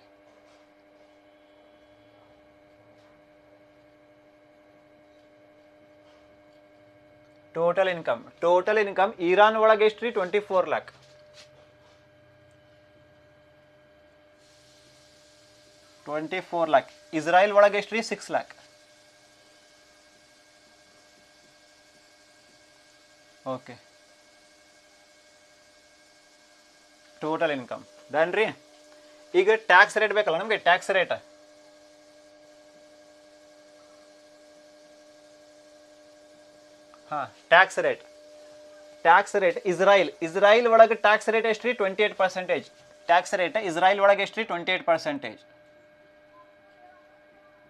ಟೋಟಲ್ ಇನ್ಕಮ್ ಇರಾನ್ ಒಳಗೆ ಎಷ್ಟ್ರಿ? 24 lakh. ಇಸ್ರಾಯಲ್ ಒಳಗೆ ಎಷ್ಟ್ರಿ? 6 lakh. Okay total income done ರೀ. ಈಗ ಟ್ಯಾಕ್ಸ್ ರೇಟ್ ಬೇಕಲ್ಲ ನಮಗೆ. ಟ್ಯಾಕ್ಸ್ ರೇಟ್ ಟ್ಯಾಕ್ಸ್ ರೇಟ್ ಇಸ್ರಾಯಿಲ್ ಒಳಗೆ ಟ್ಯಾಕ್ಸ್ ರೇಟ್ ಎಷ್ಟ್ರಿ? 28%. ಟ್ಯಾಕ್ಸ್ ರೇಟ್ ಇಸ್ರಾಯಿಲ್ ಒಳಗೆ ಎಷ್ಟ್ರಿ? 28%.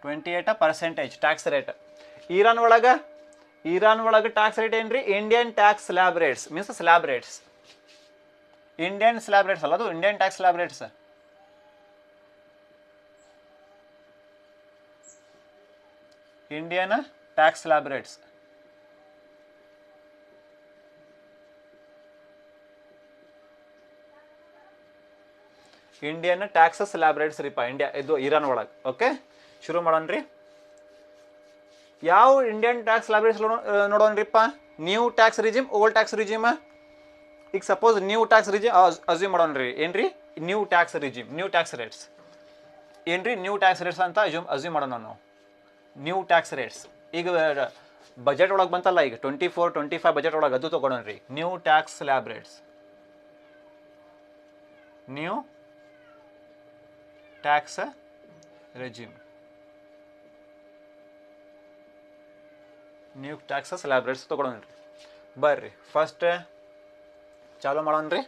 28% ಟ್ಯಾಕ್ಸ್ ರೇಟ್. ಇರಾನ್ ಒಳಗೆ ಟ್ಯಾಕ್ಸ್ ರೇಟ್ ಏನ್ರಿ? Indian tax slab rates means slab rates. Indian slab rates ಅಲ್ಲ, ಅದು Indian tax slab rates. Indian tax slab rates. Indian tax slab rates ರೀಪ India ಇದು Iran ಒಳಗೆ. Okay ಶುರು ಮಾಡೋಣ್ರಿ. ಯಾವ ಇಂಡಿಯನ್ ಟ್ಯಾಕ್ಸ್ ಸ್ಲ್ಯಾಬ್ ರೇಟ್ಸ್ ನೋಡೋಣ್ರಿಪ್ಪ? New tax regime, old tax regime. ಈಗ suppose new tax regime assume ಮಾಡೋಣ್ರಿ. ಏನ್ರಿ? New tax regime, new tax rates ಏನ್ರಿ? ನ್ಯೂ ಟ್ಯಾಕ್ಸ್ ರೇಟ್ಸ್ ಅಂತ ಅಸ್ಯೂಮ್ ಮಾಡೋಣ ನಾವು. ನ್ಯೂ ಟ್ಯಾಕ್ಸ್ ರೇಟ್ಸ್ ಈಗ ಬಜೆಟ್ ಒಳಗೆ ಬಂತಲ್ಲ, ಈಗ 24-25 ಬಜೆಟ್ ಒಳಗೆ ಅದು ತೊಗೊಳೋಣ್ರಿ. New tax slab rates, new tax regime, new tax slab rates ತೊಗೊಳೋಣ್ರಿ. ಬರ್ರಿ ಫಸ್ಟ್ ಚಾಲೂ ಮಾಡೋಣ್ರಿ.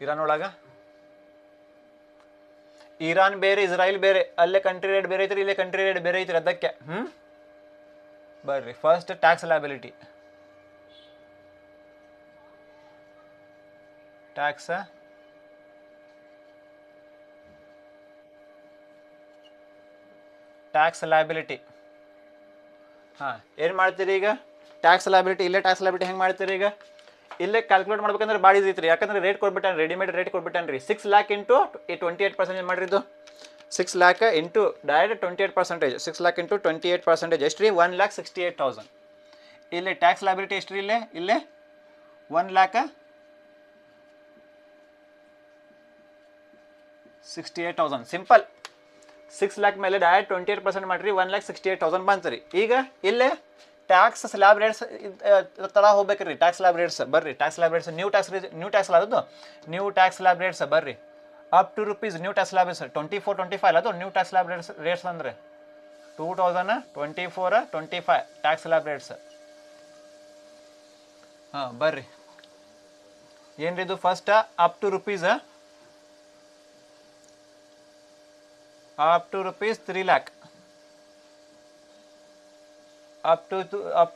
ಇರಾನ್ ಒಳಗೆ ಇರಾನ್ ಬೇರೆ, ಇಸ್ರಾಯಿಲ್ ಬೇರೆ. ಅಲ್ಲೇ ಕಂಟ್ರಿ ರೇಟ್ ಬೇರೆ ಐತ್ರಿ, ಇಲ್ಲೇ ಕಂಟ್ರಿ ರೇಟ್ ಬೇರೆ ಐತ್ರಿ. ಅದಕ್ಕೆ ಬರ್ರಿ first tax liability. Tax liability. ಹಾಂ, ಏನು ಮಾಡ್ತೀರಿ ಈಗ? ಟ್ಯಾಕ್ಸ್ ಲಯಬಿಲಿಟಿ, ಇಲ್ಲೇ ಟ್ಯಾಕ್ಸ್ ಲಯಬಿಲಿಟಿ ಹೆಂಗೆ ಮಾಡ್ತೀರಿ ಈಗ? ಇಲ್ಲೇ ಕ್ಯಾಲ್ಕುಲೇಟ್ ಮಾಡ್ಬೇಕಂದ್ರೆ ಭಾಳ ಈಸಿ ಐತ್ರಿ. ಯಾಕಂದ್ರೆ ರೇಟ್ ಕೊಟ್ಬಿಟ್ಟಾನೆ, ರೆಡಿಮೇಡ್ ರೇಟ್ ಕೊಟ್ಬಿಟ್ಟಾನೆ ರೀ. 6 lakh ಇಂಟು 28% ಮಾಡಿರಿ ಇದು. 6 lakh into direct 28%. 6 lakh into 28% ಎಷ್ಟು ರೀ? 1,68,000. ಇಲ್ಲಿ ಟ್ಯಾಕ್ಸ್ ಲಯಬಿಲಿಟಿ ಎಷ್ಟು ರೀ? ಇಲ್ಲೇ 1,68,000. ಸಿಂಪಲ್. 6 lakh ಮೇಲೆ ಡೈರೆಕ್ಟ್ 28% ಮಾಡಿರಿ, 1,68,000 ಬಂತು ರೀ. ಈಗ ಇಲ್ಲೇ ಟ್ಯಾಕ್ಸ್ ಸ್ಲ್ಯಾಬ್ ರೇಟ್ಸ್ ಥರ ಹೋಗ್ಬೇಕ್ರಿ. ಟ್ಯಾಕ್ಸ್ ಸ್ಲ್ಯಾಬ್ ರೇಟ್ಸ್ ಬರ್ರಿ. Tax slab rates new tax ಆದದ್ದು ನ್ಯೂ ಟ್ಯಾಕ್ಸ್ ಸ್ಲ್ಯಾಬ್ ರೇಟ್ಸ್ ಬರ್ರಿ. Up to rupees new tax slab rates 24-25 ಅಲ್ಲ ಅದು ನ್ಯೂ ಟ್ಯಾಕ್ಸ್ ಸ್ಲ್ಯಾಬ್ ರೇಟ್ಸ್ ಅಂದರೆ 2024-25 ಟ್ಯಾಕ್ಸ್ ಸ್ಲ್ಯಾಬ್ ರೇಟ್ಸ್. ಹಾಂ ಬರ್ರಿ. ಏನ್ರಿ ಇದು? First up to rupees 3 lakh. Up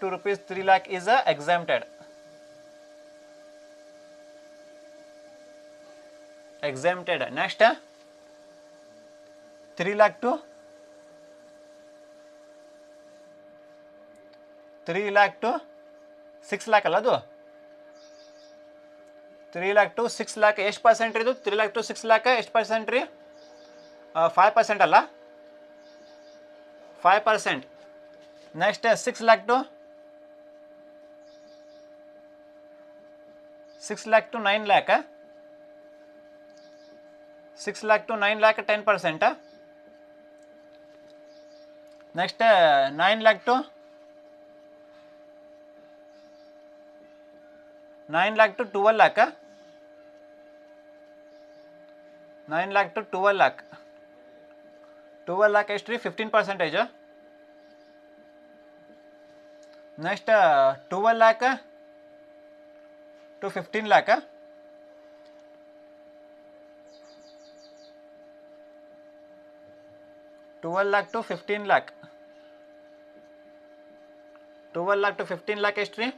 to rupees 3 lakh is exempted. Next 3 lakh to 6 lakh ಅಲ್ಲ ಅದು? 3 lakh to 6 lakh ಎಷ್ಟು ಪರ್ಸೆಂಟ್ ಇದು? 3 lakh to 6 lakh ಎಷ್ಟು ಪರ್ಸೆಂಟ್ ರೀ? 5% ಅಲ್ಲ? 5%. Next 6 lakh to 9 lakh. 6 lakh to 9 lakh 10%. Next 9 lakh to 12 lakh. 9 lakh to 12 lakh. 12 lakh ಎಷ್ಟು ರೀ? 15%. Next 12 lakh to 15 lakh. 12 lakh to 15 lakh. 12 lakh to 15 lakh ಎಷ್ಟು ರೀ?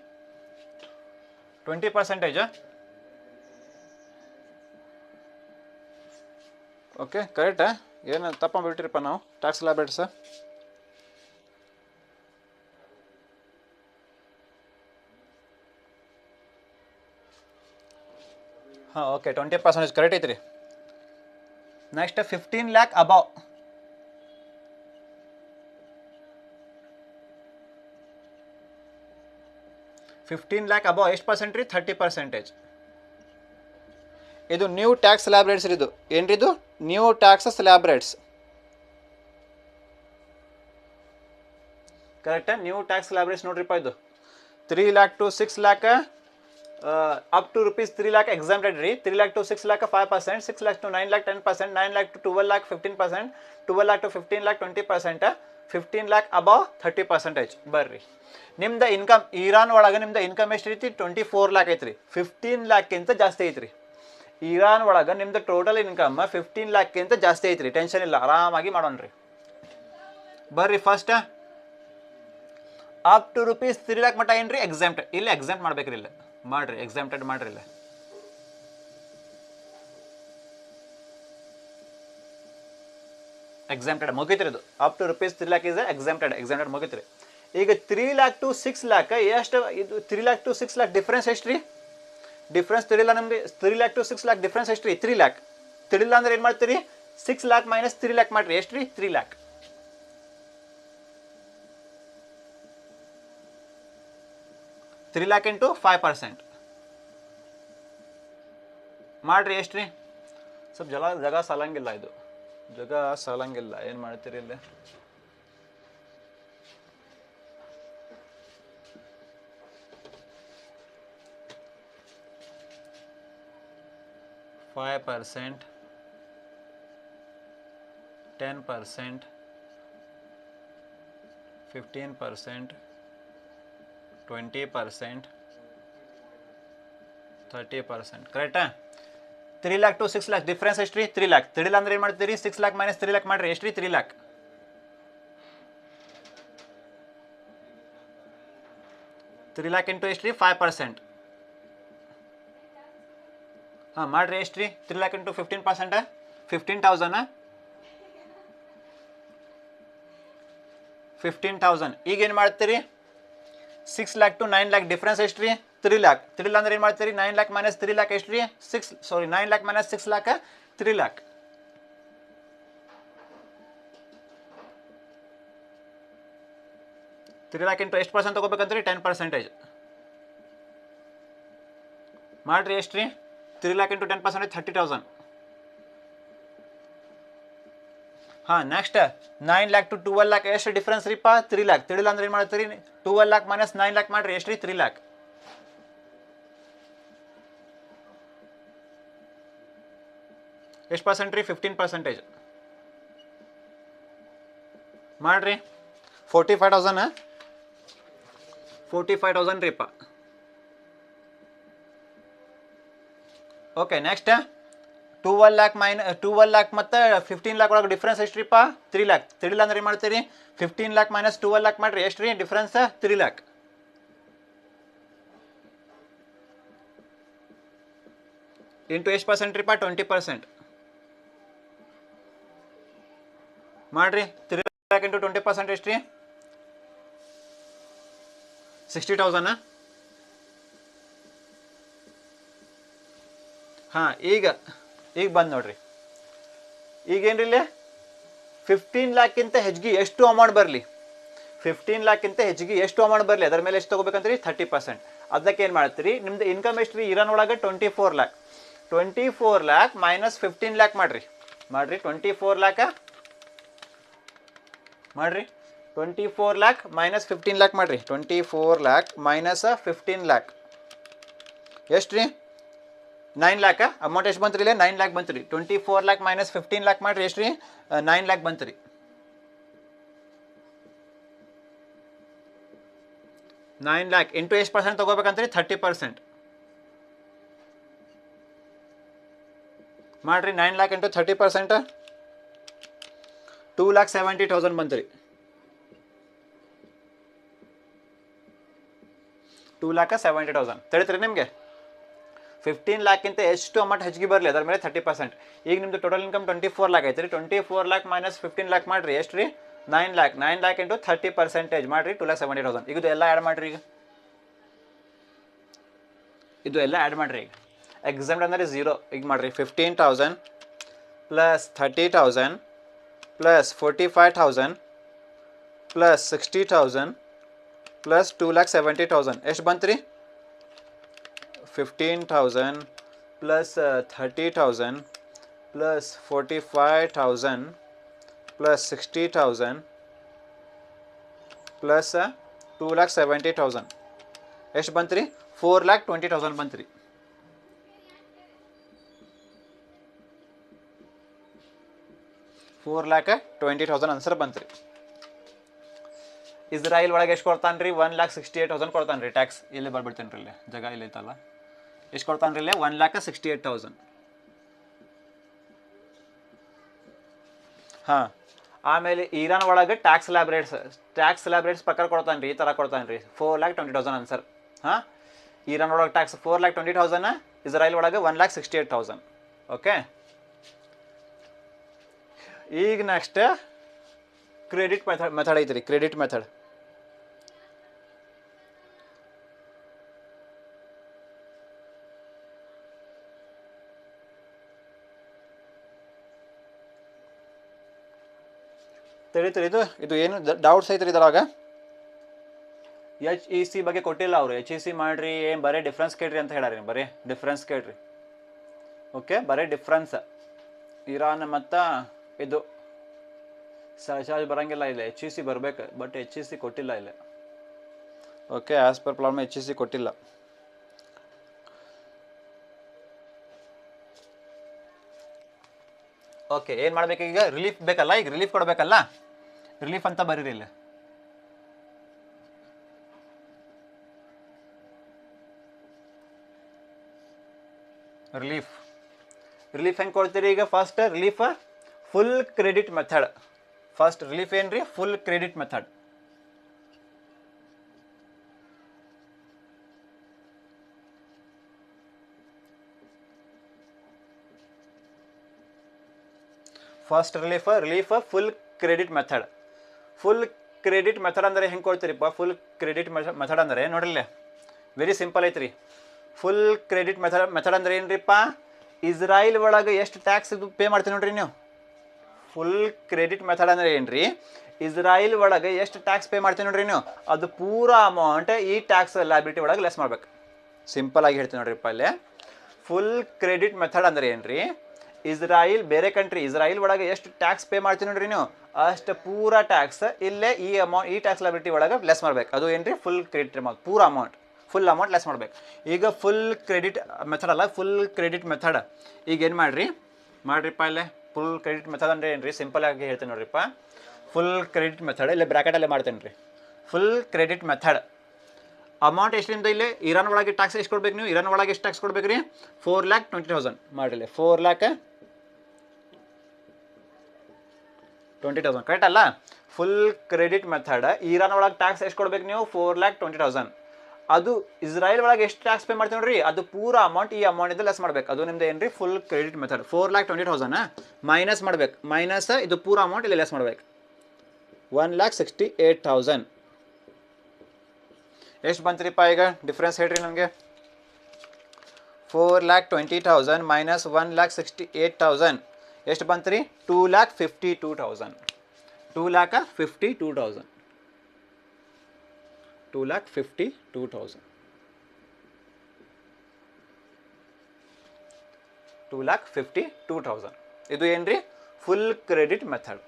20%. Okay, ಕರೆಕ್ಟಾ? ಏನು ತಪ್ಪ ಬಿಟ್ಟಿರಪ್ಪ ನಾವು ಟ್ಯಾಕ್ಸ್ ಸ್ಲ್ಯಾಬ್ ರೇಟ್ಸ್? ಹಾಂ, ಓಕೆ, 20% ಕರೆಕ್ಟ್ ಐತ್ರಿ. Next 15 lakh above. 15 lakh above ಎಷ್ಟು ಪರ್ಸೆಂಟ್ ರೀ? 30%. ಇದು ನ್ಯೂ ಟ್ಯಾಕ್ಸ್ ಸ್ಲ್ಯಾಬ್ ರೇಟ್ಸ್ ಇದು. ಏನ್ರಿ ಇದು? New tax slab rates. ಕರೆಕ್ಟಾ? ನ್ಯೂ ಟ್ಯಾಕ್ಸ್ ಸ್ಲ್ಯಾಬ್ ರೇಟ್ಸ್ ನೋಡ್ರಿಪ್ಪ ಇದು. 3 lakh to 6 lakh up to rupees 3 lakh exempted ರೀ. 3 lakh to 6 lakh 5%. 6 lakh to 9 lakh 10%. 9 lakh to 12 lakh 15%. 12 lakh to 15 lakh 20%. 15 lakh above 30%. ಬರ್ರಿ. ನಿಮ್ದು income Iran ಒಳಗೆ ನಿಮ್ದು income ಎಷ್ಟು ಐತಿ? 24 lakh ಐತ್ರಿ. 15 lakh ಜಾಸ್ತಿ ಐತ್ರಿ. ಇರಾನ್ ಒಳಗೆ ನಿಮ್ದು ಟೋಟಲ್ ಇನ್ಕಮ್ 15 lakh ಜಾಸ್ತಿ ಐತ್ರಿ. ಟೆನ್ಷನ್ ಇಲ್ಲ, ಆರಾಮಾಗಿ ಮಾಡೋಣ್ರಿ. ಬರ್ರಿ. First up to rupees 3 lakh ಮಟ್ಟ ಏನ್ರಿ? ಎಕ್ಸಾಮ್ಟ್. ಇಲ್ಲಿ ಎಕ್ಸಾಮ್ಟ್ ಮಾಡ್ಬೇಕ್ರಿ. ಇಲ್ಲ ಮಾಡ್ರಿ, ಎಕ್ಸಾಮ್ಟೆಡ್ ಮಾಡ್ರಿ. ಇಲ್ಲ ಎಕ್ಸಾಮ್ಟೆಡ್ ಮುಗಿತ್ರಿ. ಇದು up to rupees 3 lakh is exempted ಮುಗಿತ್ರಿ. ಈಗ 3 lakh to 6 lakh ಎಷ್ಟು? ಇದು 3 lakh to 6 lakh ಡಿಫ್ರೆನ್ಸ್ ಎಷ್ಟು ರೀ? ಡಿಫ್ರೆನ್ಸ್ ತಿಳಿಲ್ಲ ನಮಗೆ. 3 lakh to 6 lakh ಡಿಫ್ರೆನ್ಸ್ ಎಷ್ಟು ರೀ? 3 lakh. ತಿಳಿಲ್ಲ ಅಂದ್ರೆ ಏನು ಮಾಡ್ತೀರಿ? 6 lakh ಮೈನಸ್ 3 lakh ಮಾಡಿರಿ. ಎಷ್ಟು ರೀ? 3 lakh. 3 lakh ಇಂಟು 5% ಮಾಡಿರಿ. ಎಷ್ಟು ರೀ? ಸ್ವಲ್ಪ ಜಾಗ ಸಾಲಂಗಿಲ್ಲ. ಇದು ಜಾಗ ಸಾಲಂಗಿಲ್ಲ. ಏನು ಮಾಡ್ತೀರಿ ಇಲ್ಲಿ? 5%, 10%, 15%, 20%, 30%. ಕರೆಕ್ಟಾ? 3 lakh to 6 lakh ಡಿಫ್ರೆನ್ಸ್ ಎಷ್ಟು ರೀ? 3 lakh. ತಿಳಿಲ್ಲ ಅಂದ್ರೆ ಏನು ಮಾಡ್ತೀರಿ? 6 lakh ಮೈನಸ್ 3 lakh ಮಾಡಿರಿ. ಎಷ್ಟು ರೀ? 3 lakh. 3 lakh ಇಂಟು ಎಷ್ಟು ರೀ? 5%. ಹಾಂ ಮಾಡಿರಿ ಎಷ್ಟು ರೀ 3 lakh ಇಂಟು 15% 15,000 15,000 ಈಗ ಏನು ಮಾಡ್ತೀರಿ 6 lakh to 9 lakh ಡಿಫ್ರೆನ್ಸ್ ಎಷ್ಟು ರೀ 3 lakh 3 ಅಂದ್ರೆ ಏನು ಮಾಡ್ತೀರಿ 9 lakh minus 3 lakh ಎಷ್ಟು ರೀ 9 lakh minus 6 lakh 3 lakh into ಎಷ್ಟು ಪರ್ಸೆಂಟ್ ತೊಗೋಬೇಕಂತ್ರಿ 10% ಮಾಡಿರಿ ಎಷ್ಟು ರೀ 3 lakh ಇಂಟು 10% 30,000 ಹಾಂ ನೆಕ್ಸ್ಟ್ 9 lakh to 12 lakh ಎಷ್ಟು ಡಿಫ್ರೆನ್ಸ್ ರೀಪ್ಪ 3 lakh 3 ಅಂದ್ರೆ ಏನು ಮಾಡ್ತೀರಿ 12 lakh minus 9 lakh ಮಾಡಿರಿ ಎಷ್ಟು ರೀ 3 lakh ಎಷ್ಟು ಪರ್ಸೆಂಟ್ ರೀ 15% ಮಾಡಿರಿ 45,000 ರೀಪ್ಪ ಓಕೆ ನೆಕ್ಸ್ಟ್ 12 lakh ಮತ್ತು 15 lakh ಒಳಗೆ ಡಿಫ್ರೆನ್ಸ್ ಎಷ್ಟು ರೀಪ್ಪ 3 lakh 3 ಅಂದ್ರೆ ಏನು ಮಾಡ್ತೀರಿ 15 lakh minus 12 lakh ಮಾಡಿರಿ ಎಷ್ಟು ರೀ ಡಿಫ್ರೆನ್ಸ್ 3 lakh ಇಂಟು ಎಷ್ಟು ಪರ್ಸೆಂಟ್ ರೀಪ್ಪ 20% ಮಾಡಿರಿ 3 lakh ಇಂಟು 20% ಎಷ್ಟು ರೀ 60,000 ಹಾಂ ಈಗ ಬಂದು ನೋಡ್ರಿ ಈಗೇನ್ರಿ ಇಲ್ಲಿ 15 lakh ಹೆಚ್ಚಿಗೆ ಎಷ್ಟು ಅಮೌಂಟ್ ಬರಲಿ 15 lakh ಹೆಚ್ಚಿಗೆ ಎಷ್ಟು ಅಮೌಂಟ್ ಬರಲಿ ಅದರ ಮೇಲೆ ಎಷ್ಟು ತೊಗೋಬೇಕಂತ್ರಿ 30% ಅದಕ್ಕೆ ಏನು ಮಾಡ್ತೀರಿ ನಿಮ್ದು ಇನ್ಕಮ್ ಎಷ್ಟು ರೀ ಇರೋನ್ ಒಳಗೆ 24 lakh 24 lakh minus 15 lakh ಮಾಡಿರಿ 24 lakh ಮಾಡಿರಿ 24 lakh minus 15 lakh ಮಾಡಿರಿ 24 lakh minus 15 lakh ಎಷ್ಟು ರೀ 9 lakh ಅಮೌಂಟ್ ಎಷ್ಟು ಬಂತು ರೀ ಇಲ್ಲ 9 lakh ಬಂತು ರೀ 24 lakh minus 15 lakh ಮಾಡಿರಿ ಎಷ್ಟು ರೀ 9 lakh ಬಂತು ರೀ 9 lakh ಇಂಟು ಎಷ್ಟು ಪರ್ಸೆಂಟ್ ತೊಗೋಬೇಕಂತ್ರಿ 30% ಮಾಡಿರಿ 9 lakh ಇಂಟು 30% 2,70,000 ಬಂತು ರೀ 2,70,000 ತಿಳಿತ್ರಿ ನಿಮಗೆ 15 lakh ಎಷ್ಟು ಅಮೌಂಟ್ ಹೆಚ್ಚಿಗೆ ಬರಲಿ ಅದರ ಮೇಲೆ 30% ಈಗ ನಿಮ್ಮದು ಟೋಟಲ್ ಇನ್ಕಮ್ 24 lakh ಐತೆ ರೀ 24 lakh minus 15 lakh ಮಾಡಿರಿ ಎಷ್ಟು ರೀ 9 lakh ಇಂಟು 30% ಮಾಡಿರಿ 2,70,000 ಈಗ ಇದು ಎಲ್ಲ ಆ್ಯಡ್ ಮಾಡಿರಿ ಈಗ ಇದು ಎಲ್ಲ ಆ್ಯಡ್ ಮಾಡಿರಿ ಈಗ ಎಕ್ಸಾಮ್ ಅಂದರೆ 0 ಈಗ ಮಾಡಿರಿ 15,000 ಪ್ಲಸ್ 30,000 ಪ್ಲಸ್ 45,000 ಪ್ಲಸ್ 60,000 ಪ್ಲಸ್ 2,70,000 ಎಷ್ಟು ಬಂತು ರೀ 15,000 plus 30,000 plus 45,000 plus 60,000 plus 2,70,000 ಎಷ್ಟು ಬಂತು ರೀ 4,20,000 ಬಂತು ರೀ 4,20,000 ಆನ್ಸರ್ ಬಂತು ರೀ ಇಸ್ರಾಯಿಲ್ ಒಳಗೆ ಎಷ್ಟು ಕೊಡ್ತಾನೆ ರೀ 1,68,000 ಕೊಡ್ತಾನೆ ರೀ ಟ್ಯಾಕ್ಸ್ ಇಲ್ಲಿ ಬರ್ಬಿಡ್ತೇನೆ ರೀ ಇಲ್ಲಿ ಜಾಗ ಇಲ್ಲಿ ಐತಲ್ಲ ಎಷ್ಟು ಕೊಡ್ತಾನೆ ರೀ ಇಲ್ಲಿ 1,68,000 ಹಾಂ ಆಮೇಲೆ ಇರಾನ್ ಒಳಗೆ ಟ್ಯಾಕ್ಸ್ ಸ್ಲ್ಯಾಬ್ ರೇಟ್ಸ್ ಪ್ರಕಾರ ಕೊಡ್ತಾನೆ ರೀ ಈ ಥರ ಕೊಡ್ತಾನೆ ರೀ 4,20,000 ಆನ್ಸರ್ ಹಾಂ ಇರಾನ್ ಒಳಗೆ ಟ್ಯಾಕ್ಸ್ 4,20,000 ಇಸ್ರಾಯಿಲ್ ಒಳಗೆ 1,68,000 ಓಕೆ ಈಗ ನೆಕ್ಸ್ಟ್ ಕ್ರೆಡಿಟ್ ಮೆಥಡ್ ಐತೆ ರೀ ಕ್ರೆಡಿಟ್ ಮೆಥಡ್ ತಿಳಿತೀರಿ ಇದು ಏನು ಡೌಟ್ಸ್ ಐತ್ರಿ ಇದ್ರಾಗ HEC ಬಗ್ಗೆ ಕೊಟ್ಟಿಲ್ಲ ಅವರು HEC ಮಾಡ್ರಿ ಏನು ಬರೀ ಡಿಫ್ರೆನ್ಸ್ ಕೇಳ್ರಿ ಅಂತ ಹೇಳಾರಿ ಬರೀ ಡಿಫ್ರೆನ್ಸ್ ಕೇಳ್ರಿ ಓಕೆ ಬರೀ ಡಿಫ್ರೆನ್ಸ್ ಇರಾನ್ ಮತ್ತು ಇದು ಸರ್ಚಾರ್ಜ್ ಬರೋಂಗಿಲ್ಲ ಇಲ್ಲ HEC ಬರಬೇಕು ಬಟ್ HEC ಕೊಟ್ಟಿಲ್ಲ ಇಲ್ಲ okay as per problem HEC ಕೊಟ್ಟಿಲ್ಲ ಓಕೆ ಏನು ಮಾಡ್ಬೇಕು ಈಗ ರಿಲೀಫ್ ಬೇಕಲ್ಲ ಈಗ ರಿಲೀಫ್ ಕೊಡಬೇಕಲ್ಲ ರಿಲೀಫ್ ಅಂತ ಬರೀರಿ ಇಲ್ಲ ರಿಲೀಫ್ ಹೆಂಗೆ ಕೊಡ್ತೀರಿ ಈಗ first relief full credit method first relief ಏನು ರೀ full credit method first relief full credit method. Full credit method ಅಂದರೆ ಹೆಂಗೆ ಕೊಡ್ತೀರಿಪ್ಪ? ಫುಲ್ ಕ್ರೆಡಿಟ್ ಮೆಥಡ್ ಅಂದರೆ ನೋಡ್ರಿಲ್ಲ, ವೆರಿ ಸಿಂಪಲ್ ಐತ್ರಿ. ಫುಲ್ ಕ್ರೆಡಿಟ್ ಮೆಥಡ್ ಅಂದ್ರೆ ಏನ್ರಿಪ್ಪ? ಇಸ್ರಾಯಿಲ್ ಒಳಗೆ ಎಷ್ಟು ಟ್ಯಾಕ್ಸ್ ಇದು ಪೇ ಮಾಡ್ತೀವಿ ನೋಡ್ರಿ ನೀವು. ಫುಲ್ ಕ್ರೆಡಿಟ್ ಮೆಥಡ್ ಅಂದ್ರೆ ಏನ್ರಿ? ಇಸ್ರಾಯಿಲ್ ಒಳಗೆ ಎಷ್ಟು ಟ್ಯಾಕ್ಸ್ ಪೇ ಮಾಡ್ತೀವಿ ನೋಡ್ರಿ ನೀವು, ಅದು ಪೂರಾ ಅಮೌಂಟ್ ಈ ಟ್ಯಾಕ್ಸ್ ಲಯಬಿಲಿಟಿ ಒಳಗೆ ಲೆಸ್ ಮಾಡ್ಬೇಕು. ಸಿಂಪಲ್ ಆಗಿ ಹೇಳ್ತೀನಿ ನೋಡ್ರಿಪ್ಪ ಅಲ್ಲೇ. ಫುಲ್ ಕ್ರೆಡಿಟ್ ಮೆಥಡ್ ಅಂದ್ರೆ ಏನ್ರಿ? ಇಸ್ರಾಯಿಲ್ ಬೇರೆ ಕಂಟ್ರಿ ಇಸ್ರಾಯಿಲ್ ಒಳಗೆ ಎಷ್ಟು ಟ್ಯಾಕ್ಸ್ ಪೇ ಮಾಡ್ತೀವಿ ನೋಡ್ರಿ ನೀವು, ಅಷ್ಟು ಪೂರಾ ಟ್ಯಾಕ್ಸ್ ಇಲ್ಲೇ ಈ ಟ್ಯಾಕ್ಸ್ ಲಯಬಿಲಿಟಿ ಒಳಗೆ ಲೆಸ್ ಮಾಡ್ಬೇಕು. ಅದು ಏನ್ರಿ? ಫುಲ್ ಕ್ರೆಡಿಟ್ ಅಮೌಂಟ್, ಪೂರಾ ಅಮೌಂಟ್ ಫುಲ್ ಅಮೌಂಟ್ ಲೆಸ್ ಮಾಡ್ಬೇಕು. ಈಗ ಫುಲ್ ಕ್ರೆಡಿಟ್ ಮೆಥಡ್ ಅಲ್ಲ, ಫುಲ್ ಕ್ರೆಡಿಟ್ ಮೆಥಡ್. ಈಗ ಏನು ಮಾಡ್ರಿಪ್ಪ ಇಲ್ಲೇ ಫುಲ್ ಕ್ರೆಡಿಟ್ ಮೆಥಡ್ ಅಂದರೆ ಏನು ರೀ? ಸಿಂಪಲ್ ಆಗಿ ಹೇಳ್ತೀನಿ ನೋಡ್ರಿಪ್ಪ. ಫುಲ್ ಕ್ರೆಡಿಟ್ ಮೆಥಡ್ ಇಲ್ಲೇ ಬ್ರ್ಯಾಕೆಟಲ್ಲೇ ಮಾಡ್ತೇನೆ ರೀ. ಫುಲ್ ಕ್ರೆಡಿಟ್ ಮೆಥಡ್ ಅಮೌಂಟ್ ಎಷ್ಟು ನಿಮ್ದು ಇಲ್ಲಿ ಇರಾನ್ ಒಳಗೆ ಟ್ಯಾಕ್ಸ್ ಎಷ್ಟು ಕೊಡ್ಬೇಕು ನೀವು? ಇರಾನ್ ಒಳಗೆ ಎಷ್ಟು ಟ್ಯಾಕ್ಸ್ ಕೊಡ್ಬೇಕು ರೀ? 4,20,000 ಮಾಡಿರಲಿ. 4,20,000 ಕರೆಕ್ಟ್ ಅಲ್ಲ? ಫುಲ್ ಕ್ರೆಡಿಟ್ ಮೆಥಡ್ ಇರಾನ್ ಒಳಗೆ ಟ್ಯಾಕ್ಸ್ ಎಷ್ಟು ಕೊಡ್ಬೇಕು ನೀವು? 4,20,000. ಅದು ಇಸ್ರಾಯಿಲ್ ಒಳಗೆ ಎಷ್ಟು ಟ್ಯಾಕ್ಸ್ ಪೇ ಮಾಡ್ತೀವಿ ನೋಡ್ರಿ, ಅದು ಪೂರಾ ಅಮೌಂಟ್ ಈ ಅಮೌಂಟಿಂದ ಲೆಸ್ ಮಾಡ್ಬೇಕು. ಅದು ನಿಮ್ದು ಏನ್ರಿ? Full credit method. 4,20,000 ಮೈನಸ್ ಮಾಡ್ಬೇಕು. ಮೈನಸ್ ಇದು ಪೂರಾ ಅಮೌಂಟ್ ಇಲ್ಲಿ ಲೆಸ್ ಮಾಡ್ಬೇಕು. 1,68,000 ಎಷ್ಟು ಬಂತ್ರಿಪ್ಪ? ಈಗ ಡಿಫ್ರೆನ್ಸ್ ಹೇಳ್ರಿ ನನಗೆ. 4,20,000 ಮೈನಸ್ 1,68,000 ಎಷ್ಟು ಬಂತ್ರಿ? 2,52,000. 2,52,000. 2,52,000. 2,52,000 ಇದು ಏನ್ರಿ? Full credit method.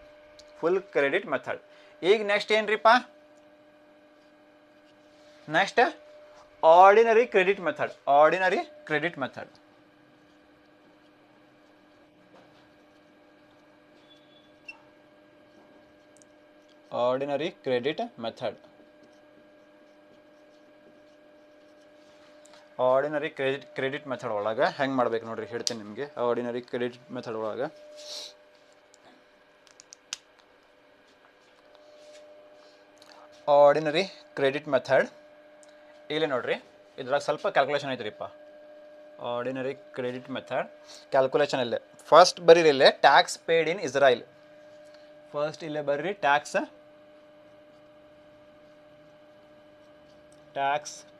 Full credit method. ಈಗ ನೆಕ್ಸ್ಟ್ ಏನ್ರಿಪ್ಪ? Next ordinary credit method. Ordinary credit method. Ordinary credit method. Ordinary credit method ಒಳಗೆ ಹೆಂಗೆ ಮಾಡ್ಬೇಕು ನೋಡ್ರಿ, ಹೇಳ್ತೀನಿ ನಿಮಗೆ. ಆರ್ಡಿನರಿ ಕ್ರೆಡಿಟ್ ಮೆಥಡ್ ಒಳಗೆ ಆರ್ಡಿನರಿ ಕ್ರೆಡಿಟ್ ಮೆಥಡ್ ಇಲ್ಲಿ ನೋಡ್ರಿ, ಇದ್ರಾಗ ಸ್ವಲ್ಪ ಕ್ಯಾಲ್ಕುಲೇಷನ್ ಐತ್ರಿಪ್ಪ. ಆರ್ಡಿನರಿ ಕ್ರೆಡಿಟ್ ಮೆಥಡ್ ಕ್ಯಾಲ್ಕುಲೇಷನ್ ಇಲ್ಲೇ ಫಸ್ಟ್ ಬರೀರಿ. ಇಲ್ಲೇ tax paid in Israel. First ಇಲ್ಲೇ ಬರ್ರಿ ಟ್ಯಾಕ್ಸ್